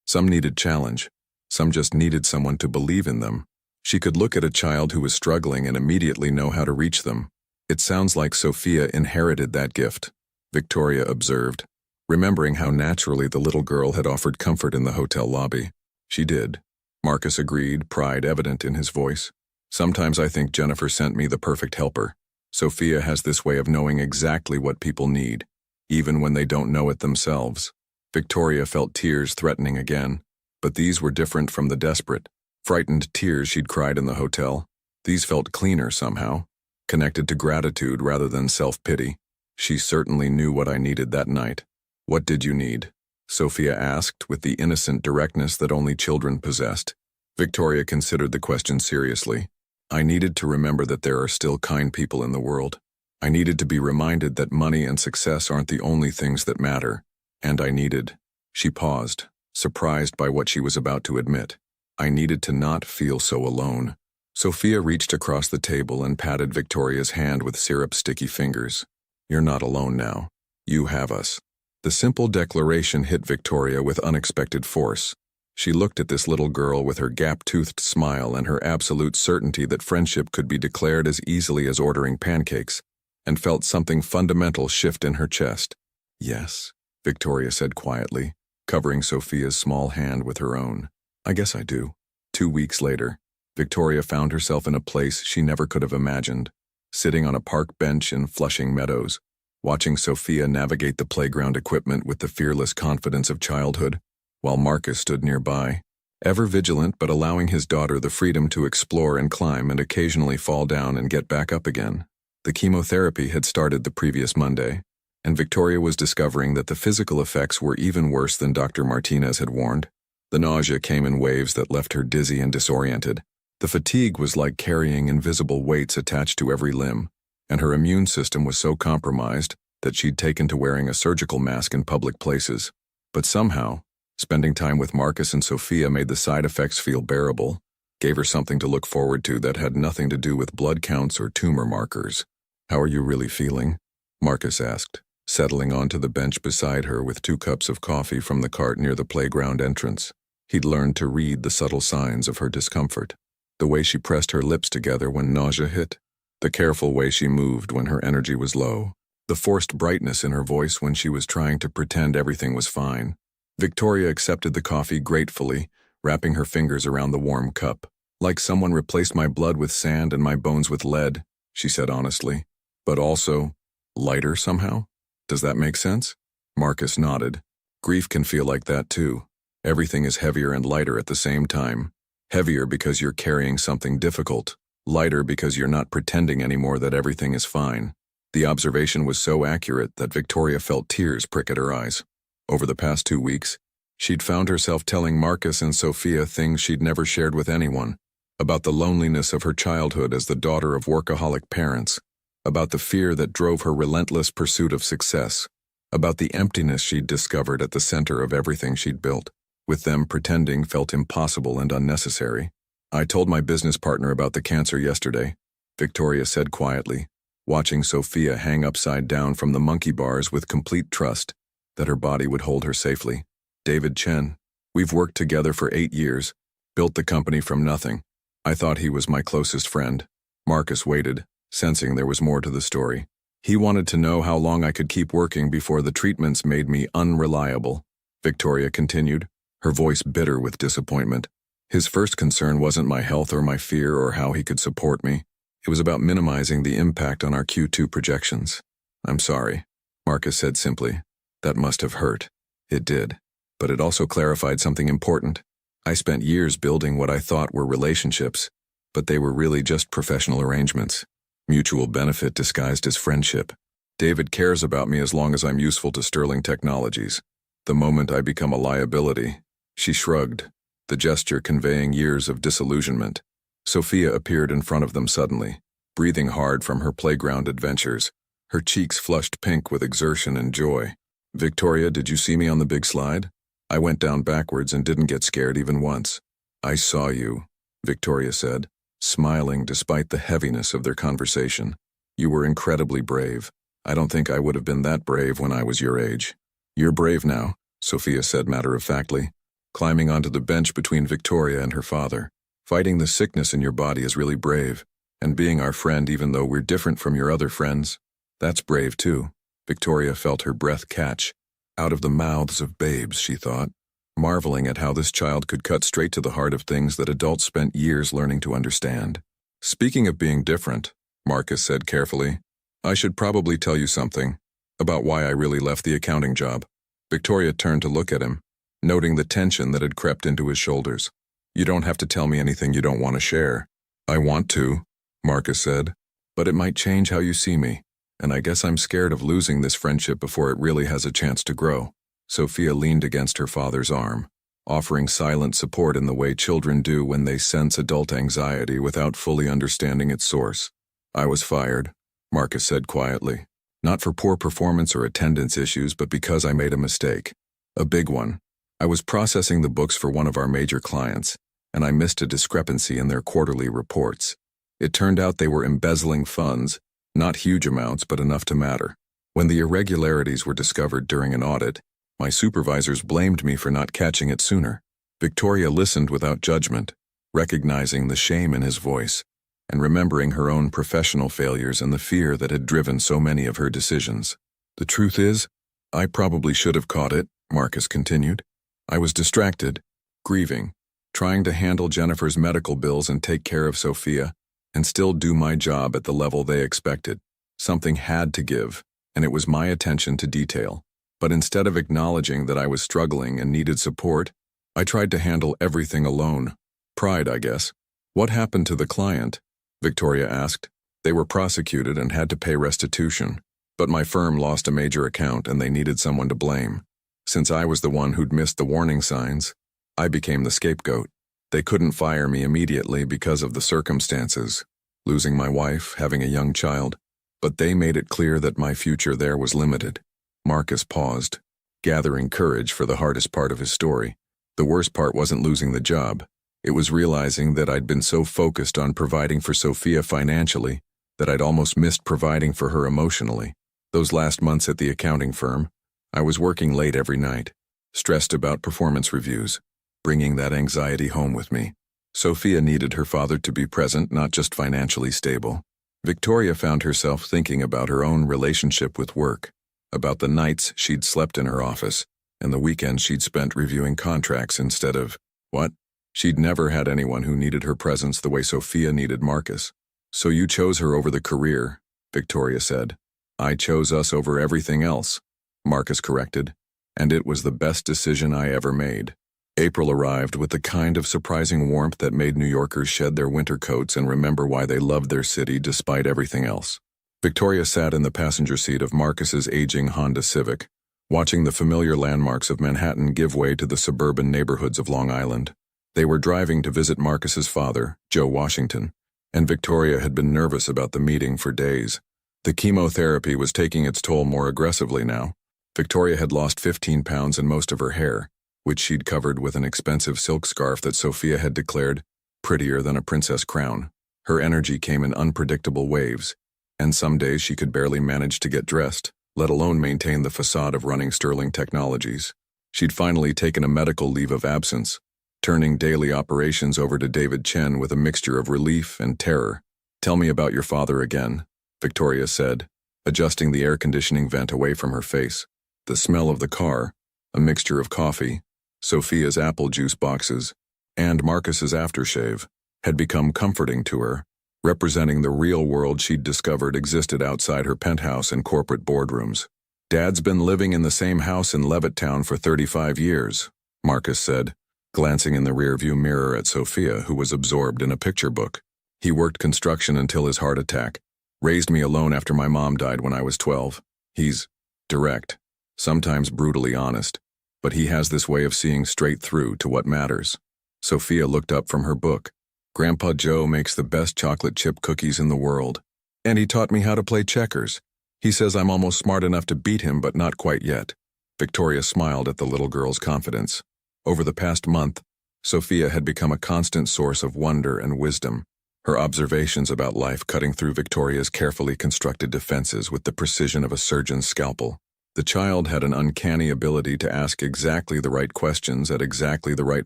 S1: some needed challenge, some just needed someone to believe in them. She could look at a child who was struggling and immediately know how to reach them. It sounds like Sophia inherited that gift," Victoria observed, remembering how naturally the little girl had offered comfort in the hotel lobby. "She did," Marcus agreed, pride evident in his voice. "Sometimes I think Jennifer sent me the perfect helper. Sophia has this way of knowing exactly what people need, even when they don't know it themselves." Victoria felt tears threatening again, but these were different from the desperate, frightened tears she'd cried in the hotel. These felt cleaner somehow, connected to gratitude rather than self-pity. "She certainly knew what I needed that night." "What did you need?" Sophia asked with the innocent directness that only children possessed. Victoria considered the question seriously. "I needed to remember that there are still kind people in the world. I needed to be reminded that money and success aren't the only things that matter. And I needed—" She paused, surprised by what she was about to admit. "I needed to not feel so alone." Sophia reached across the table and patted Victoria's hand with syrup-sticky fingers. "You're not alone now. You have us." The simple declaration hit Victoria with unexpected force. She looked at this little girl with her gap-toothed smile and her absolute certainty that friendship could be declared as easily as ordering pancakes, and felt something fundamental shift in her chest. "Yes," Victoria said quietly, covering Sophia's small hand with her own. "I guess I do." 2 weeks later, Victoria found herself in a place she never could have imagined, sitting on a park bench in Flushing Meadows, watching Sophia navigate the playground equipment with the fearless confidence of childhood. while Marcus stood nearby, ever vigilant but allowing his daughter the freedom to explore and climb and occasionally fall down and get back up again. The chemotherapy had started the previous Monday, and Victoria was discovering that the physical effects were even worse than Dr. Martinez had warned. The nausea came in waves that left her dizzy and disoriented. The fatigue was like carrying invisible weights attached to every limb, and her immune system was so compromised that she'd taken to wearing a surgical mask in public places. But somehow, spending time with Marcus and Sophia made the side effects feel bearable, gave her something to look forward to that had nothing to do with blood counts or tumor markers. "How are you really feeling?" Marcus asked, settling onto the bench beside her with 2 cups of coffee from the cart near the playground entrance. He'd learned to read the subtle signs of her discomfort. The way she pressed her lips together when nausea hit, the careful way she moved when her energy was low, the forced brightness in her voice when she was trying to pretend everything was fine. Victoria accepted the coffee gratefully, wrapping her fingers around the warm cup. "Like someone replaced my blood with sand and my bones with lead," she said honestly. "But also, lighter somehow? Does that make sense?" Marcus nodded. "Grief can feel like that too. Everything is heavier and lighter at the same time. Heavier because you're carrying something difficult. Lighter because you're not pretending anymore that everything is fine." The observation was so accurate that Victoria felt tears prick at her eyes. Over the past 2 weeks, she'd found herself telling Marcus and Sophia things she'd never shared with anyone, about the loneliness of her childhood as the daughter of workaholic parents, about the fear that drove her relentless pursuit of success, about the emptiness she'd discovered at the center of everything she'd built. With them, pretending felt impossible and unnecessary. "I told my business partner about the cancer yesterday," Victoria said quietly, watching Sophia hang upside down from the monkey bars with complete trust that her body would hold her safely. "David Chen. We've worked together for 8 years, built the company from nothing. I thought he was my closest friend." Marcus waited, sensing there was more to the story. "He wanted to know how long I could keep working before the treatments made me unreliable," Victoria continued, her voice bitter with disappointment. "His first concern wasn't my health or my fear or how he could support me. It was about minimizing the impact on our Q2 projections." "I'm sorry," Marcus said simply. "That must have hurt." It did. But it also clarified something important. I spent years building what I thought were relationships, but they were really just professional arrangements. Mutual benefit disguised as friendship. David cares about me as long as I'm useful to Sterling Technologies. The moment I become a liability, she shrugged, the gesture conveying years of disillusionment. Sophia appeared in front of them suddenly, breathing hard from her playground adventures, her cheeks flushed pink with exertion and joy. "Victoria, did you see me on the big slide? I went down backwards and didn't get scared even once." "I saw you," Victoria said, smiling despite the heaviness of their conversation. "You were incredibly brave. I don't think I would have been that brave when I was your age." "You're brave now," Sophia said matter-of-factly, climbing onto the bench between Victoria and her father. "Fighting the sickness in your body is really brave, and being our friend even though we're different from your other friends, that's brave too." Victoria felt her breath catch. Out of the mouths of babes, she thought, marveling at how this child could cut straight to the heart of things that adults spent years learning to understand. "Speaking of being different," Marcus said carefully, "I should probably tell you something about why I really left the accounting job." Victoria turned to look at him, noting the tension that had crept into his shoulders. "You don't have to tell me anything you don't want to share." "I want to," Marcus said, "but it might change how you see me, and I guess I'm scared of losing this friendship before it really has a chance to grow." Sophia leaned against her father's arm, offering silent support in the way children do when they sense adult anxiety without fully understanding its source. "I was fired," Marcus said quietly. "Not for poor performance or attendance issues, but because I made a mistake. A big one. I was processing the books for one of our major clients, and I missed a discrepancy in their quarterly reports. It turned out they were embezzling funds, not huge amounts, but enough to matter. When the irregularities were discovered during an audit, my supervisors blamed me for not catching it sooner." Victoria listened without judgment, recognizing the shame in his voice, and remembering her own professional failures and the fear that had driven so many of her decisions. "The truth is, I probably should have caught it," Marcus continued. "I was distracted, grieving, trying to handle Jennifer's medical bills and take care of Sophia, and still do my job at the level they expected. Something had to give, and it was my attention to detail. But instead of acknowledging that I was struggling and needed support, I tried to handle everything alone. Pride, I guess. What happened to the client? Victoria asked. They were prosecuted and had to pay restitution. But my firm lost a major account and they needed someone to blame. Since I was the one who'd missed the warning signs, I became the scapegoat. They couldn't fire me immediately because of the circumstances, losing my wife, having a young child, but they made it clear that my future there was limited. Marcus paused, gathering courage for the hardest part of his story. The worst part wasn't losing the job. It was realizing that I'd been so focused on providing for Sophia financially that I'd almost missed providing for her emotionally. Those last months at the accounting firm, I was working late every night, stressed about performance reviews, bringing that anxiety home with me. Sophia needed her father to be present, not just financially stable. Victoria found herself thinking about her own relationship with work, about the nights she'd slept in her office, and the weekends she'd spent reviewing contracts instead of, what? She'd never had anyone who needed her presence the way Sophia needed Marcus. So you chose her over the career, Victoria said. I chose us over everything else, Marcus corrected, and it was the best decision I ever made. April arrived with the kind of surprising warmth that made New Yorkers shed their winter coats and remember why they loved their city despite everything else. Victoria sat in the passenger seat of Marcus's aging Honda Civic, watching the familiar landmarks of Manhattan give way to the suburban neighborhoods of Long Island. They were driving to visit Marcus's father, Joe Washington, and Victoria had been nervous about the meeting for days. The chemotherapy was taking its toll more aggressively now. Victoria had lost 15 pounds and most of her hair, which she'd covered with an expensive silk scarf that Sophia had declared prettier than a princess crown. Her energy came in unpredictable waves, and some days she could barely manage to get dressed, let alone maintain the facade of running Sterling Technologies. She'd finally taken a medical leave of absence, turning daily operations over to David Chen with a mixture of relief and terror. Tell me about your father again, Victoria said, adjusting the air conditioning vent away from her face. The smell of the car, a mixture of coffee, Sophia's apple juice boxes, and Marcus's aftershave, had become comforting to her, representing the real world she'd discovered existed outside her penthouse and corporate boardrooms. Dad's been living in the same house in Levittown for 35 years, Marcus said, glancing in the rearview mirror at Sophia, who was absorbed in a picture book. He worked construction until his heart attack, raised me alone after my mom died when I was 12. He's direct, sometimes brutally honest, but he has this way of seeing straight through to what matters. Sophia looked up from her book. Grandpa Joe makes the best chocolate chip cookies in the world. And he taught me how to play checkers. He says I'm almost smart enough to beat him, but not quite yet. Victoria smiled at the little girl's confidence. Over the past month, Sophia had become a constant source of wonder and wisdom, her observations about life cutting through Victoria's carefully constructed defenses with the precision of a surgeon's scalpel. The child had an uncanny ability to ask exactly the right questions at exactly the right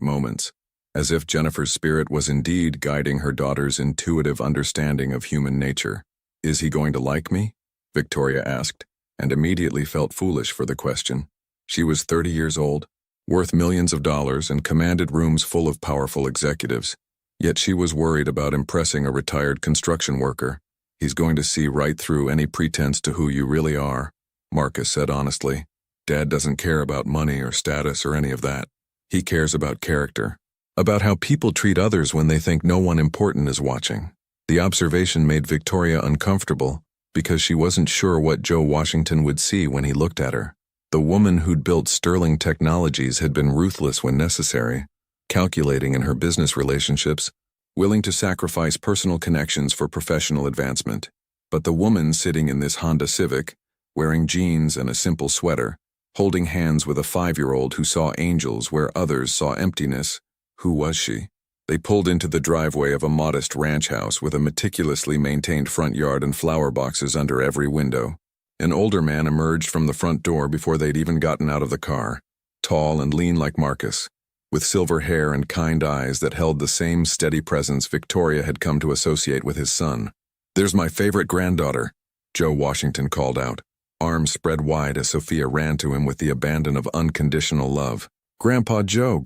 S1: moments, as if Jennifer's spirit was indeed guiding her daughter's intuitive understanding of human nature. Is he going to like me? Victoria asked, and immediately felt foolish for the question. She was 30 years old, worth millions of dollars, and commanded rooms full of powerful executives. Yet she was worried about impressing a retired construction worker. He's going to see right through any pretense to who you really are, Marcus said honestly. Dad doesn't care about money or status or any of that. He cares about character, about how people treat others when they think no one important is watching. The observation made Victoria uncomfortable because she wasn't sure what Joe Washington would see when he looked at her. The woman who'd built Sterling Technologies had been ruthless when necessary, calculating in her business relationships, willing to sacrifice personal connections for professional advancement. But the woman sitting in this Honda Civic, wearing jeans and a simple sweater, holding hands with a 5-year-old who saw angels where others saw emptiness, who was she? They pulled into the driveway of a modest ranch house with a meticulously maintained front yard and flower boxes under every window. An older man emerged from the front door before they'd even gotten out of the car, tall and lean like Marcus, with silver hair and kind eyes that held the same steady presence Victoria had come to associate with his son. "There's my favorite granddaughter," Joe Washington called out, arms spread wide as Sophia ran to him with the abandon of unconditional love. Grandpa Joe,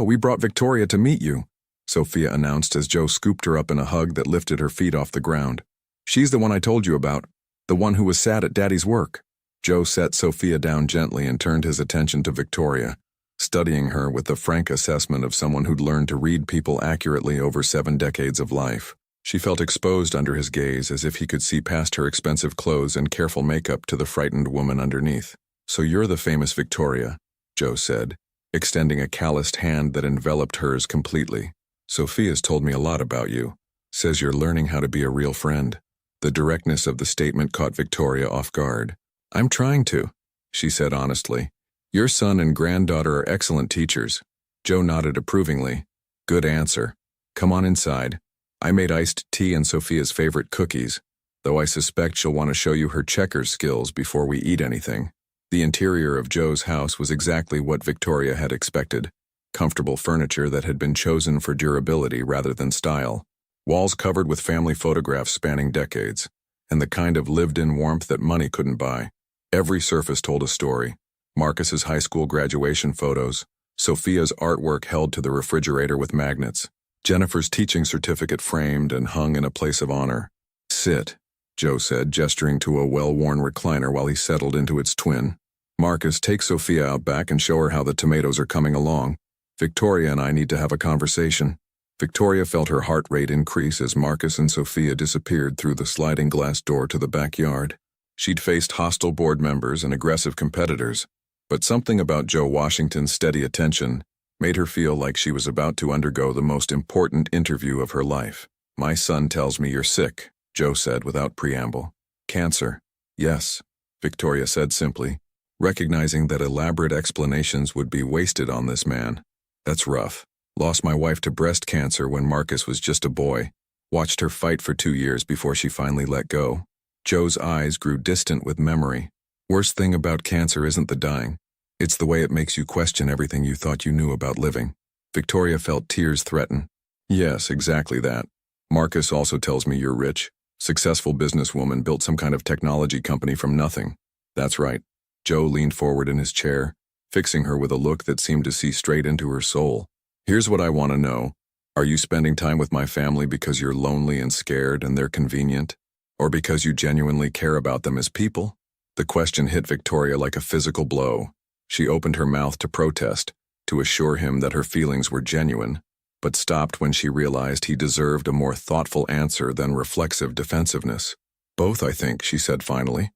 S1: we brought Victoria to meet you," Sophia announced as Joe scooped her up in a hug that lifted her feet off the ground. "She's the one I told you about, the one who was sad at Daddy's work." Joe set Sophia down gently and turned his attention to Victoria, studying her with the frank assessment of someone who'd learned to read people accurately over 7 decades of life. She felt exposed under his gaze, as if he could see past her expensive clothes and careful makeup to the frightened woman underneath. "So you're the famous Victoria," Joe said, extending a calloused hand that enveloped hers completely. "Sophia's told me a lot about you. Says you're learning how to be a real friend." The directness of the statement caught Victoria off guard. "I'm trying to," she said honestly. "Your son and granddaughter are excellent teachers." Joe nodded approvingly. "Good answer. Come on inside. I made iced tea and Sophia's favorite cookies, though I suspect she'll want to show you her checkers skills before we eat anything." The interior of Joe's house was exactly what Victoria had expected. Comfortable furniture that had been chosen for durability rather than style. Walls covered with family photographs spanning decades, and the kind of lived-in warmth that money couldn't buy. Every surface told a story. Marcus's high school graduation photos, Sophia's artwork held to the refrigerator with magnets, Jennifer's teaching certificate framed and hung in a place of honor. "Sit," Joe said, gesturing to a well-worn recliner while he settled into its twin. "Marcus, take Sophia out back and show her how the tomatoes are coming along. Victoria and I need to have a conversation." Victoria felt her heart rate increase as Marcus and Sophia disappeared through the sliding glass door to the backyard. She'd faced hostile board members and aggressive competitors, but something about Joe Washington's steady attention made her feel like she was about to undergo the most important interview of her life. "My son tells me you're sick," Joe said without preamble. "Cancer." "Yes," Victoria said simply, recognizing that elaborate explanations would be wasted on this man. "That's rough. Lost my wife to breast cancer when Marcus was just a boy. Watched her fight for 2 years before she finally let go." Joe's eyes grew distant with memory. "Worst thing about cancer isn't the dying. It's the way it makes you question everything you thought you knew about living." Victoria felt tears threaten. "Yes, exactly that. Marcus also tells me you're rich. Successful businesswoman, built some kind of technology company from nothing." "That's right." Joe leaned forward in his chair, fixing her with a look that seemed to see straight into her soul. "Here's what I want to know. Are you spending time with my family because you're lonely and scared and they're convenient? Or because you genuinely care about them as people?" The question hit Victoria like a physical blow. She opened her mouth to protest, to assure him that her feelings were genuine, but stopped when she realized he deserved a more thoughtful answer than reflexive defensiveness. "Both, I think," she said finally.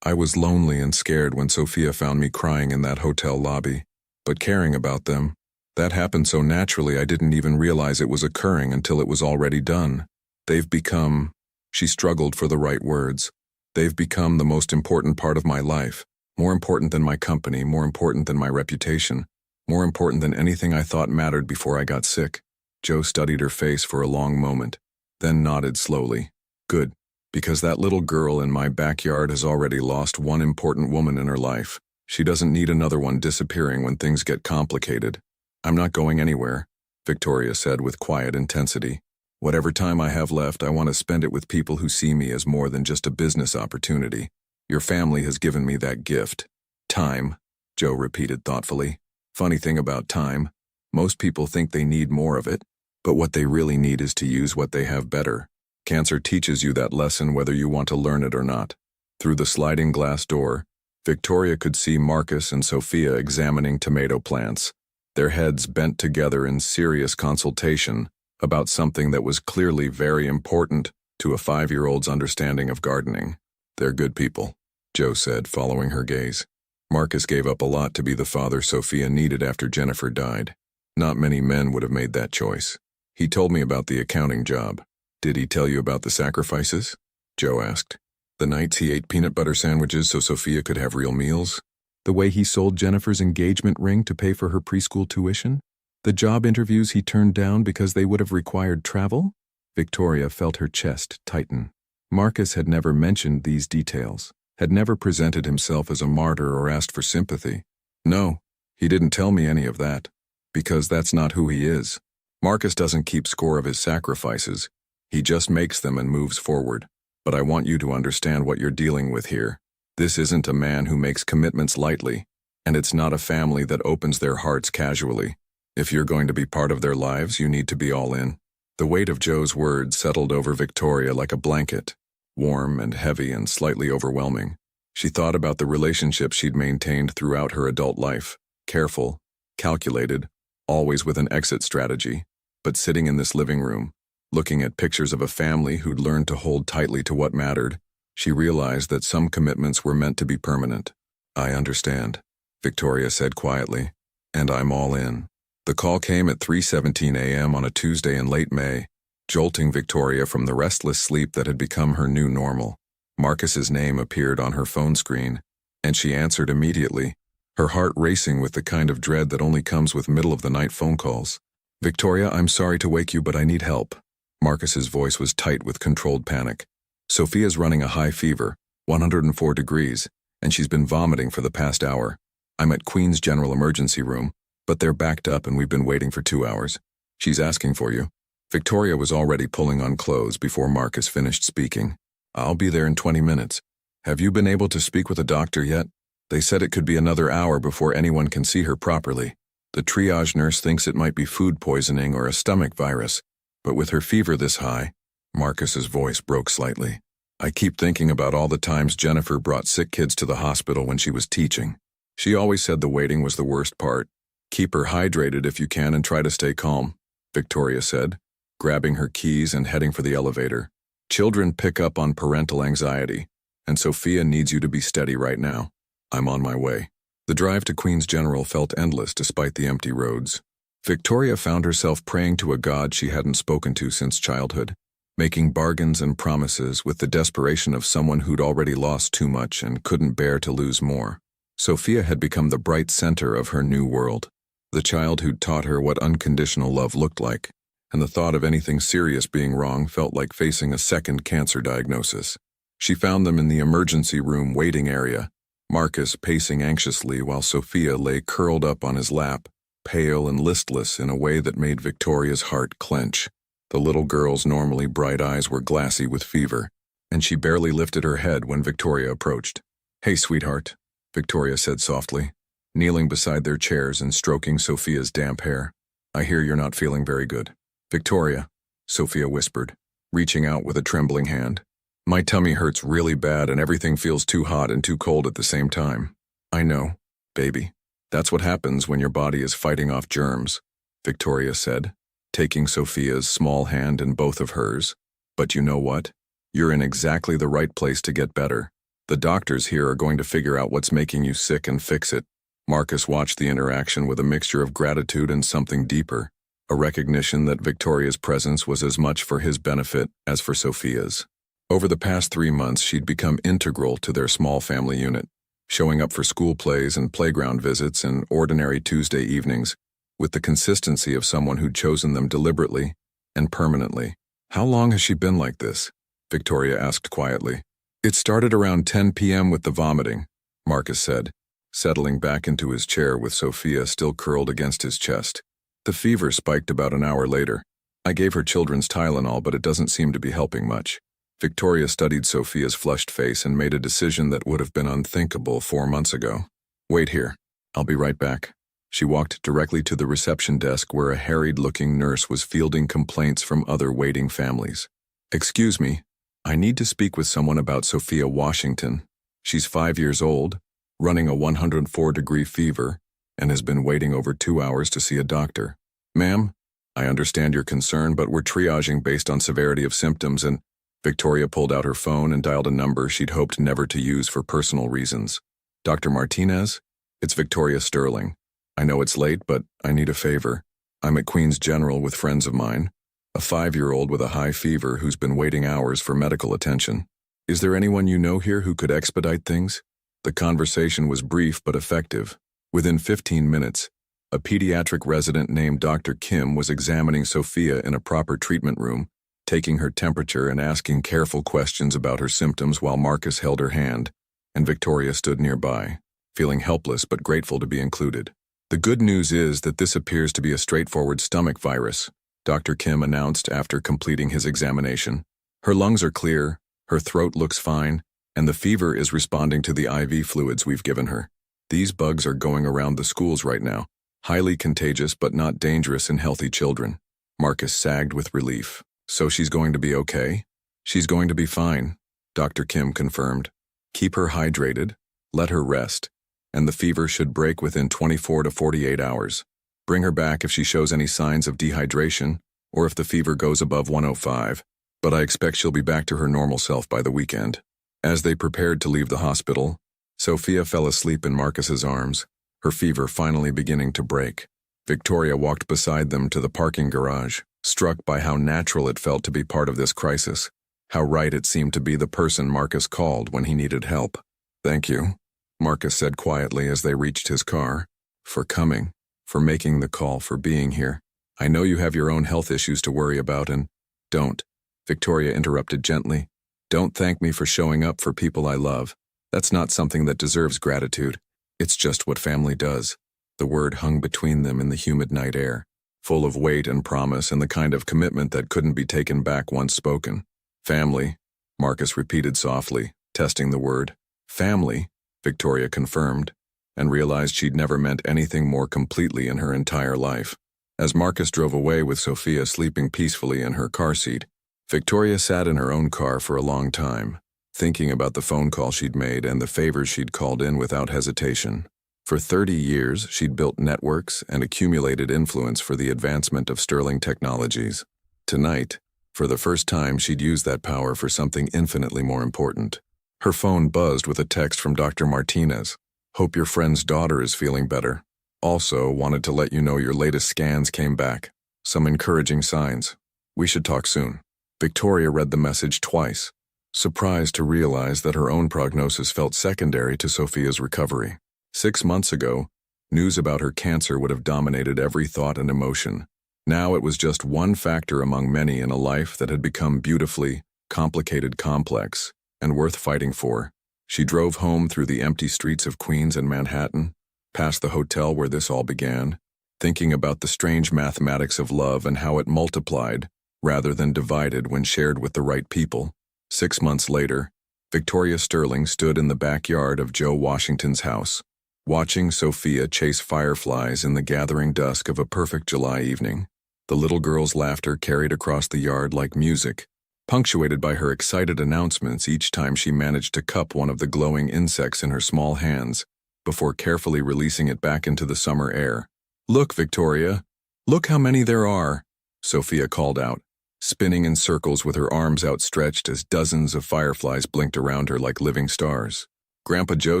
S1: I was lonely and scared when Sophia found me crying in that hotel lobby, but caring about them, that happened so naturally I didn't even realize it was occurring until it was already done. They've become," she struggled for the right words, "they've become the most important part of my life. More important than my company, more important than my reputation, more important than anything I thought mattered before I got sick." Joe studied her face for a long moment, then nodded slowly. "Good, because that little girl in my backyard has already lost one important woman in her life. She doesn't need another one disappearing when things get complicated." "I'm not going anywhere," Victoria said with quiet intensity. "Whatever time I have left, I want to spend it with people who see me as more than just a business opportunity. Your family has given me that gift." "Time," Joe repeated thoughtfully. "Funny thing about time, most people think they need more of it, but what they really need is to use what they have better. Cancer teaches you that lesson whether you want to learn it or not." Through the sliding glass door, Victoria could see Marcus and Sophia examining tomato plants, their heads bent together in serious consultation about something that was clearly very important to a 5-year-old's understanding of gardening. "They're good people," Joe said, following her gaze. "Marcus gave up a lot to be the father Sophia needed after Jennifer died. Not many men would have made that choice. He told me about the accounting job." "Did he tell you about the sacrifices?" Joe asked. "The nights he ate peanut butter sandwiches so Sophia could have real meals? The way he sold Jennifer's engagement ring to pay for her preschool tuition? The job interviews he turned down because they would have required travel?" Victoria felt her chest tighten. Marcus had never mentioned these details, had never presented himself as a martyr or asked for sympathy. "No, he didn't tell me any of that, because that's not who he is. Marcus doesn't keep score of his sacrifices. He just makes them and moves forward. But I want you to understand what you're dealing with here. This isn't a man who makes commitments lightly, and it's not a family that opens their hearts casually. If you're going to be part of their lives, you need to be all in." The weight of Joe's words settled over Victoria like a blanket, warm and heavy and slightly overwhelming. She thought about the relationship she'd maintained throughout her adult life, careful, calculated, always with an exit strategy. But sitting in this living room, looking at pictures of a family who'd learned to hold tightly to what mattered, she realized that some commitments were meant to be permanent. "I understand," Victoria said quietly, "and I'm all in." The call came at 3:17 a.m. on a Tuesday in late May, jolting Victoria from the restless sleep that had become her new normal. Marcus's name appeared on her phone screen, and she answered immediately, her heart racing with the kind of dread that only comes with middle-of-the-night phone calls. "Victoria, I'm sorry to wake you, but I need help." Marcus's voice was tight with controlled panic. "Sophia's running a high fever, 104 degrees, and she's been vomiting for the past hour. I'm at Queen's General Emergency Room, but they're backed up and we've been waiting for 2 hours. She's asking for you." Victoria was already pulling on clothes before Marcus finished speaking. "I'll be there in 20 minutes. Have you been able to speak with a doctor yet? They said it could be another hour before anyone can see her properly. The triage nurse thinks it might be food poisoning or a stomach virus, but with her fever this high," Marcus's voice broke slightly, "I keep thinking about all the times Jennifer brought sick kids to the hospital when she was teaching. She always said the waiting was the worst part. Keep her hydrated if you can and try to stay calm," Victoria said, grabbing her keys and heading for the elevator. "Children pick up on parental anxiety, and Sophia needs you to be steady right now. I'm on my way." The drive to Queen's General felt endless despite the empty roads. Victoria found herself praying to a God she hadn't spoken to since childhood, making bargains and promises with the desperation of someone who'd already lost too much and couldn't bear to lose more. Sophia had become the bright center of her new world, the child who'd taught her what unconditional love looked like, and the thought of anything serious being wrong felt like facing a second cancer diagnosis. She found them in the emergency room waiting area, Marcus pacing anxiously while Sophia lay curled up on his lap, pale and listless in a way that made Victoria's heart clench. The little girl's normally bright eyes were glassy with fever, and she barely lifted her head when Victoria approached. "Hey, sweetheart," Victoria said softly, kneeling beside their chairs and stroking Sophia's damp hair. "I hear you're not feeling very good." "Victoria," Sophia whispered, reaching out with a trembling hand. "My tummy hurts really bad and everything feels too hot and too cold at the same time." "I know, baby. That's what happens when your body is fighting off germs," Victoria said, taking Sophia's small hand in both of hers. "But you know what? You're in exactly the right place to get better. The doctors here are going to figure out what's making you sick and fix it." Marcus watched the interaction with a mixture of gratitude and something deeper, a recognition that Victoria's presence was as much for his benefit as for Sophia's. Over the past 3 months, she'd become integral to their small family unit, showing up for school plays and playground visits and ordinary Tuesday evenings, with the consistency of someone who'd chosen them deliberately and permanently. "How long has she been like this?" Victoria asked quietly. "It started around 10 p.m. with the vomiting," Marcus said, settling back into his chair with Sophia still curled against his chest. "The fever spiked about an hour later. I gave her children's Tylenol, but it doesn't seem to be helping much." Victoria studied Sophia's flushed face and made a decision that would have been unthinkable 4 months ago. "Wait here. I'll be right back." She walked directly to the reception desk where a harried-looking nurse was fielding complaints from other waiting families. "Excuse me, I need to speak with someone about Sophia Washington. She's 5 years old, running a 104-degree fever, and has been waiting over 2 hours to see a doctor." "Ma'am, I understand your concern, but we're triaging based on severity of symptoms and—" Victoria pulled out her phone and dialed a number she'd hoped never to use for personal reasons. "Dr. Martinez? It's Victoria Sterling. I know it's late, but I need a favor. I'm at Queen's General with friends of mine, a 5-year-old with a high fever who's been waiting hours for medical attention. Is there anyone you know here who could expedite things?" The conversation was brief but effective. Within 15 minutes, a pediatric resident named Dr. Kim was examining Sophia in a proper treatment room, taking her temperature and asking careful questions about her symptoms while Marcus held her hand, and Victoria stood nearby, feeling helpless but grateful to be included. "The good news is that this appears to be a straightforward stomach virus," Dr. Kim announced after completing his examination. "Her lungs are clear, her throat looks fine, and the fever is responding to the IV fluids we've given her. These bugs are going around the schools right now, highly contagious but not dangerous in healthy children." Marcus sagged with relief. "So she's going to be okay?" "She's going to be fine," Dr. Kim confirmed. Keep her hydrated, let her rest, and the fever should break within 24 to 48 hours. Bring her back if she shows any signs of dehydration or if the fever goes above 105, but I expect she'll be back to her normal self by the weekend." As they prepared to leave the hospital, Sophia fell asleep in Marcus's arms, her fever finally beginning to break. Victoria walked beside them to the parking garage, struck by how natural it felt to be part of this crisis, how right it seemed to be the person Marcus called when he needed help. "Thank you," Marcus said quietly as they reached his car, "for coming, for making the call, for being here. I know you have your own health issues to worry about and—" "Don't," Victoria interrupted gently. "Don't thank me for showing up for people I love. That's not something that deserves gratitude. It's just what family does." The word hung between them in the humid night air, full of weight and promise and the kind of commitment that couldn't be taken back once spoken. "Family," Marcus repeated softly, testing the word. "Family," Victoria confirmed, and realized she'd never meant anything more completely in her entire life. As Marcus drove away with Sophia sleeping peacefully in her car seat, Victoria sat in her own car for a long time, thinking about the phone call she'd made and the favors she'd called in without hesitation. For 30 years, she'd built networks and accumulated influence for the advancement of Sterling Technologies. Tonight, for the first time, she'd used that power for something infinitely more important. Her phone buzzed with a text from Dr. Martinez. "Hope your friend's daughter is feeling better. Also, wanted to let you know your latest scans came back. Some encouraging signs. We should talk soon." Victoria read the message twice, surprised to realize that her own prognosis felt secondary to Sophia's recovery. 6 months ago, news about her cancer would have dominated every thought and emotion. Now it was just one factor among many in a life that had become beautifully complicated, complex, and worth fighting for. She drove home through the empty streets of Queens and Manhattan, past the hotel where this all began, thinking about the strange mathematics of love and how it multiplied rather than divided when shared with the right people. 6 months later, Victoria Sterling stood in the backyard of Joe Washington's house, watching Sophia chase fireflies in the gathering dusk of a perfect July evening. The little girl's laughter carried across the yard like music, punctuated by her excited announcements each time she managed to cup one of the glowing insects in her small hands, before carefully releasing it back into the summer air. "Look, Victoria, look how many there are," Sophia called out, spinning in circles with her arms outstretched as dozens of fireflies blinked around her like living stars. "Grandpa Joe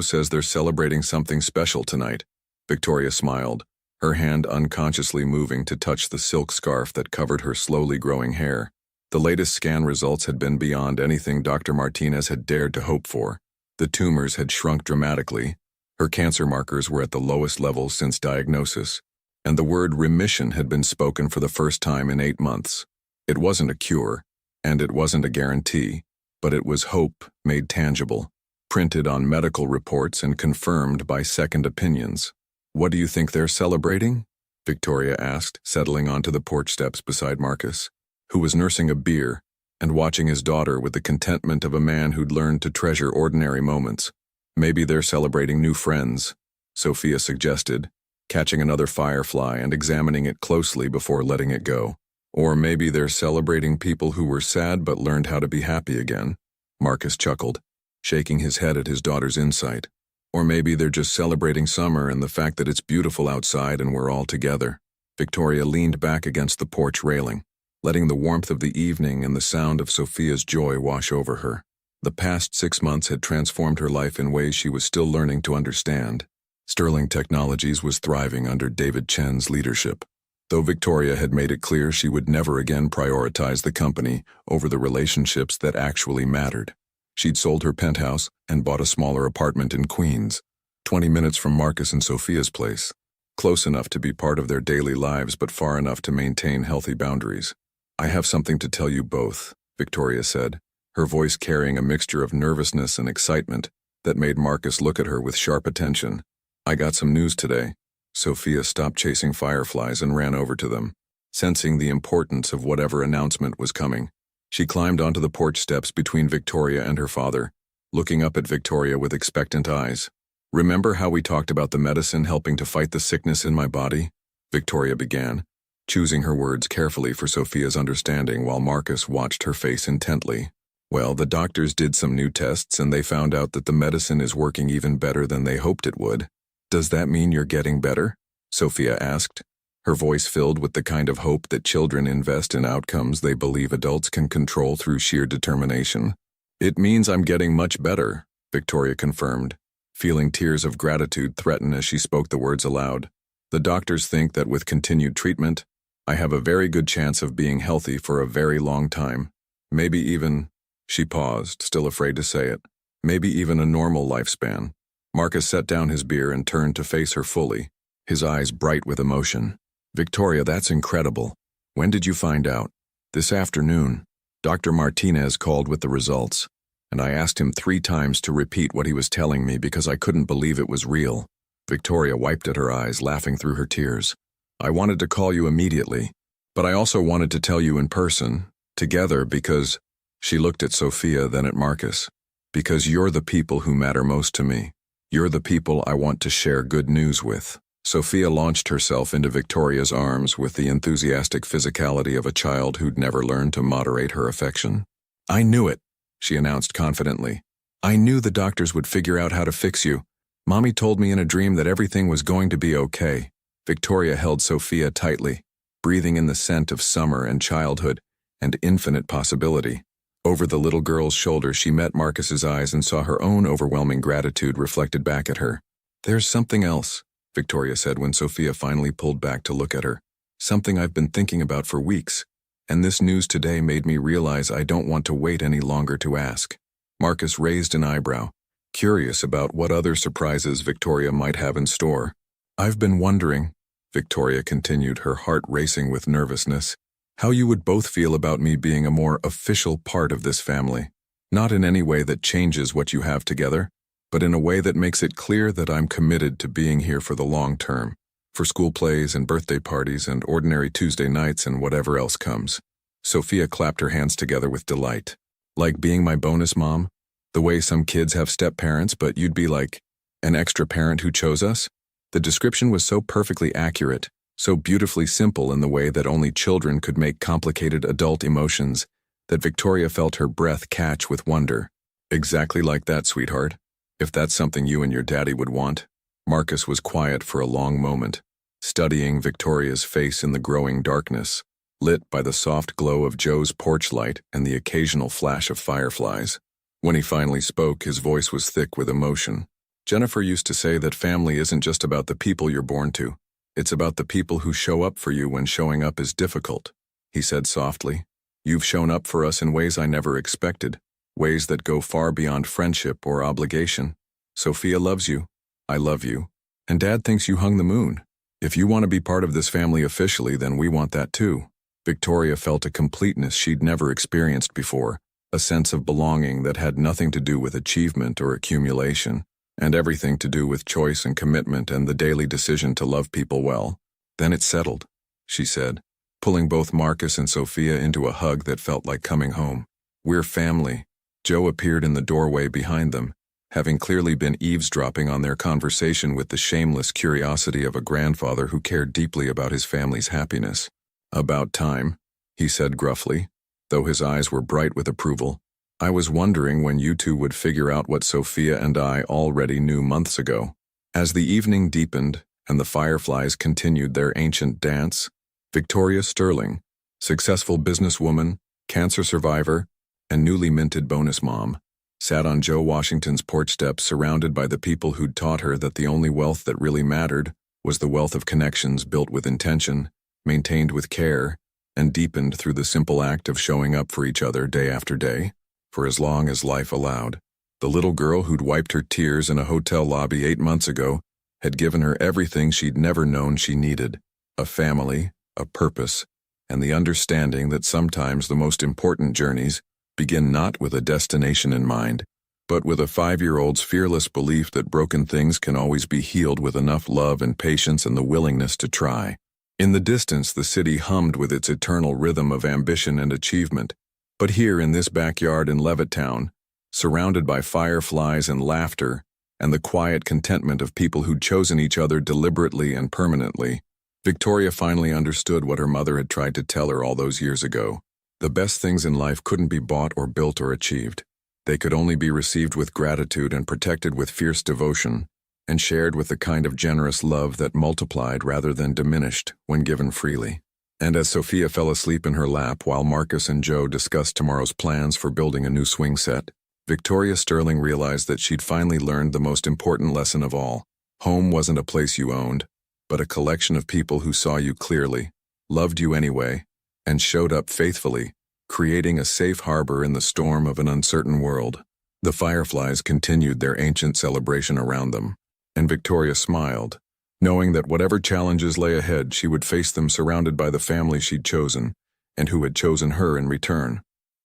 S1: says they're celebrating something special tonight." Victoria smiled, her hand unconsciously moving to touch the silk scarf that covered her slowly growing hair. The latest scan results had been beyond anything Dr. Martinez had dared to hope for. The tumors had shrunk dramatically, her cancer markers were at the lowest levels since diagnosis, and the word remission had been spoken for the first time in 8 months. It wasn't a cure, and it wasn't a guarantee, but it was hope made tangible, printed on medical reports and confirmed by second opinions. "What do you think they're celebrating?" Victoria asked, settling onto the porch steps beside Marcus, who was nursing a beer and watching his daughter with the contentment of a man who'd learned to treasure ordinary moments. "Maybe they're celebrating new friends," Sophia suggested, catching another firefly and examining it closely before letting it go. "Or maybe they're celebrating people who were sad but learned how to be happy again," Marcus chuckled, shaking his head at his daughter's insight. "Or maybe they're just celebrating summer and the fact that it's beautiful outside and we're all together." Victoria leaned back against the porch railing, letting the warmth of the evening and the sound of Sophia's joy wash over her. The past 6 months had transformed her life in ways she was still learning to understand. Sterling Technologies was thriving under David Chen's leadership, though Victoria had made it clear she would never again prioritize the company over the relationships that actually mattered. She'd sold her penthouse and bought a smaller apartment in Queens, 20 minutes from Marcus and Sophia's place, close enough to be part of their daily lives but far enough to maintain healthy boundaries. "I have something to tell you both," Victoria said, her voice carrying a mixture of nervousness and excitement that made Marcus look at her with sharp attention. "I got some news today." Sophia stopped chasing fireflies and ran over to them, sensing the importance of whatever announcement was coming. She climbed onto the porch steps between Victoria and her father, looking up at Victoria with expectant eyes. "Remember how we talked about the medicine helping to fight the sickness in my body?" Victoria began, choosing her words carefully for Sophia's understanding while Marcus watched her face intently. Well, the doctors did some new tests and they found out that the medicine is working even better than they hoped it would. Does that mean you're getting better? Sophia asked, her voice filled with the kind of hope that children invest in outcomes they believe adults can control through sheer determination. It means I'm getting much better, Victoria confirmed, feeling tears of gratitude threaten as she spoke the words aloud. The doctors think that with continued treatment, I have a very good chance of being healthy for a very long time. Maybe even, she paused, still afraid to say it, maybe even a normal lifespan. Marcus set down his beer and turned to face her fully, his eyes bright with emotion. Victoria, that's incredible. When did you find out? This afternoon. Dr. Martinez called with the results, and I asked him 3 times to repeat what he was telling me because I couldn't believe it was real. Victoria wiped at her eyes, laughing through her tears. I wanted to call you immediately, but I also wanted to tell you in person, together, because... She looked at Sophia, then at Marcus. Because you're the people who matter most to me. You're the people I want to share good news with. Sophia launched herself into Victoria's arms with the enthusiastic physicality of a child who'd never learned to moderate her affection. I knew it, she announced confidently. I knew the doctors would figure out how to fix you. Mommy told me in a dream that everything was going to be okay. Victoria held Sophia tightly, breathing in the scent of summer and childhood and infinite possibility. Over the little girl's shoulder, she met Marcus's eyes and saw her own overwhelming gratitude reflected back at her. There's something else, Victoria said when Sophia finally pulled back to look at her. Something I've been thinking about for weeks, and this news today made me realize I don't want to wait any longer to ask. Marcus raised an eyebrow, curious about what other surprises Victoria might have in store. I've been wondering, Victoria continued, her heart racing with nervousness, how you would both feel about me being a more official part of this family. Not in any way that changes what you have together, but in a way that makes it clear that I'm committed to being here for the long term, for school plays and birthday parties and ordinary Tuesday nights and whatever else comes. Sophia clapped her hands together with delight. Like being my bonus mom? The way some kids have step-parents, but you'd be like an extra parent who chose us? The description was so perfectly accurate, so beautifully simple in the way that only children could make complicated adult emotions, that Victoria felt her breath catch with wonder. Exactly like that, sweetheart. If that's something you and your daddy would want. Marcus was quiet for a long moment, studying Victoria's face in the growing darkness, lit by the soft glow of Joe's porch light and the occasional flash of fireflies. When he finally spoke, his voice was thick with emotion. Jennifer used to say that family isn't just about the people you're born to. It's about the people who show up for you when showing up is difficult, he said softly. You've shown up for us in ways I never expected, ways that go far beyond friendship or obligation. Sophia loves you. I love you. And Dad thinks you hung the moon. If you want to be part of this family officially, then we want that too. Victoria felt a completeness she'd never experienced before, a sense of belonging that had nothing to do with achievement or accumulation, and everything to do with choice and commitment and the daily decision to love people well. Then it's settled, she said, pulling both Marcus and Sophia into a hug that felt like coming home. We're family. Joe appeared in the doorway behind them, having clearly been eavesdropping on their conversation with the shameless curiosity of a grandfather who cared deeply about his family's happiness. About time, he said gruffly, though his eyes were bright with approval. I was wondering when you two would figure out what Sophia and I already knew months ago. As the evening deepened and the fireflies continued their ancient dance, Victoria Sterling, successful businesswoman, cancer survivor, and newly minted bonus mom, sat on Joe Washington's porch steps surrounded by the people who'd taught her that the only wealth that really mattered was the wealth of connections built with intention, maintained with care, and deepened through the simple act of showing up for each other day after day. For as long as life allowed. The little girl who'd wiped her tears in a hotel lobby 8 months ago had given her everything she'd never known she needed, a family, a purpose, and the understanding that sometimes the most important journeys begin not with a destination in mind, but with a 5-year-old's fearless belief that broken things can always be healed with enough love and patience and the willingness to try. In the distance, the city hummed with its eternal rhythm of ambition and achievement. But here in this backyard in Levittown, surrounded by fireflies and laughter, and the quiet contentment of people who'd chosen each other deliberately and permanently, Victoria finally understood what her mother had tried to tell her all those years ago. The best things in life couldn't be bought or built or achieved. They could only be received with gratitude and protected with fierce devotion, and shared with the kind of generous love that multiplied rather than diminished when given freely. And as Sophia fell asleep in her lap while Marcus and Joe discussed tomorrow's plans for building a new swing set, Victoria Sterling realized that she'd finally learned the most important lesson of all. Home wasn't a place you owned, but a collection of people who saw you clearly, loved you anyway, and showed up faithfully, creating a safe harbor in the storm of an uncertain world. The fireflies continued their ancient celebration around them, and Victoria smiled, knowing that whatever challenges lay ahead, she would face them surrounded by the family she'd chosen, and who had chosen her in return.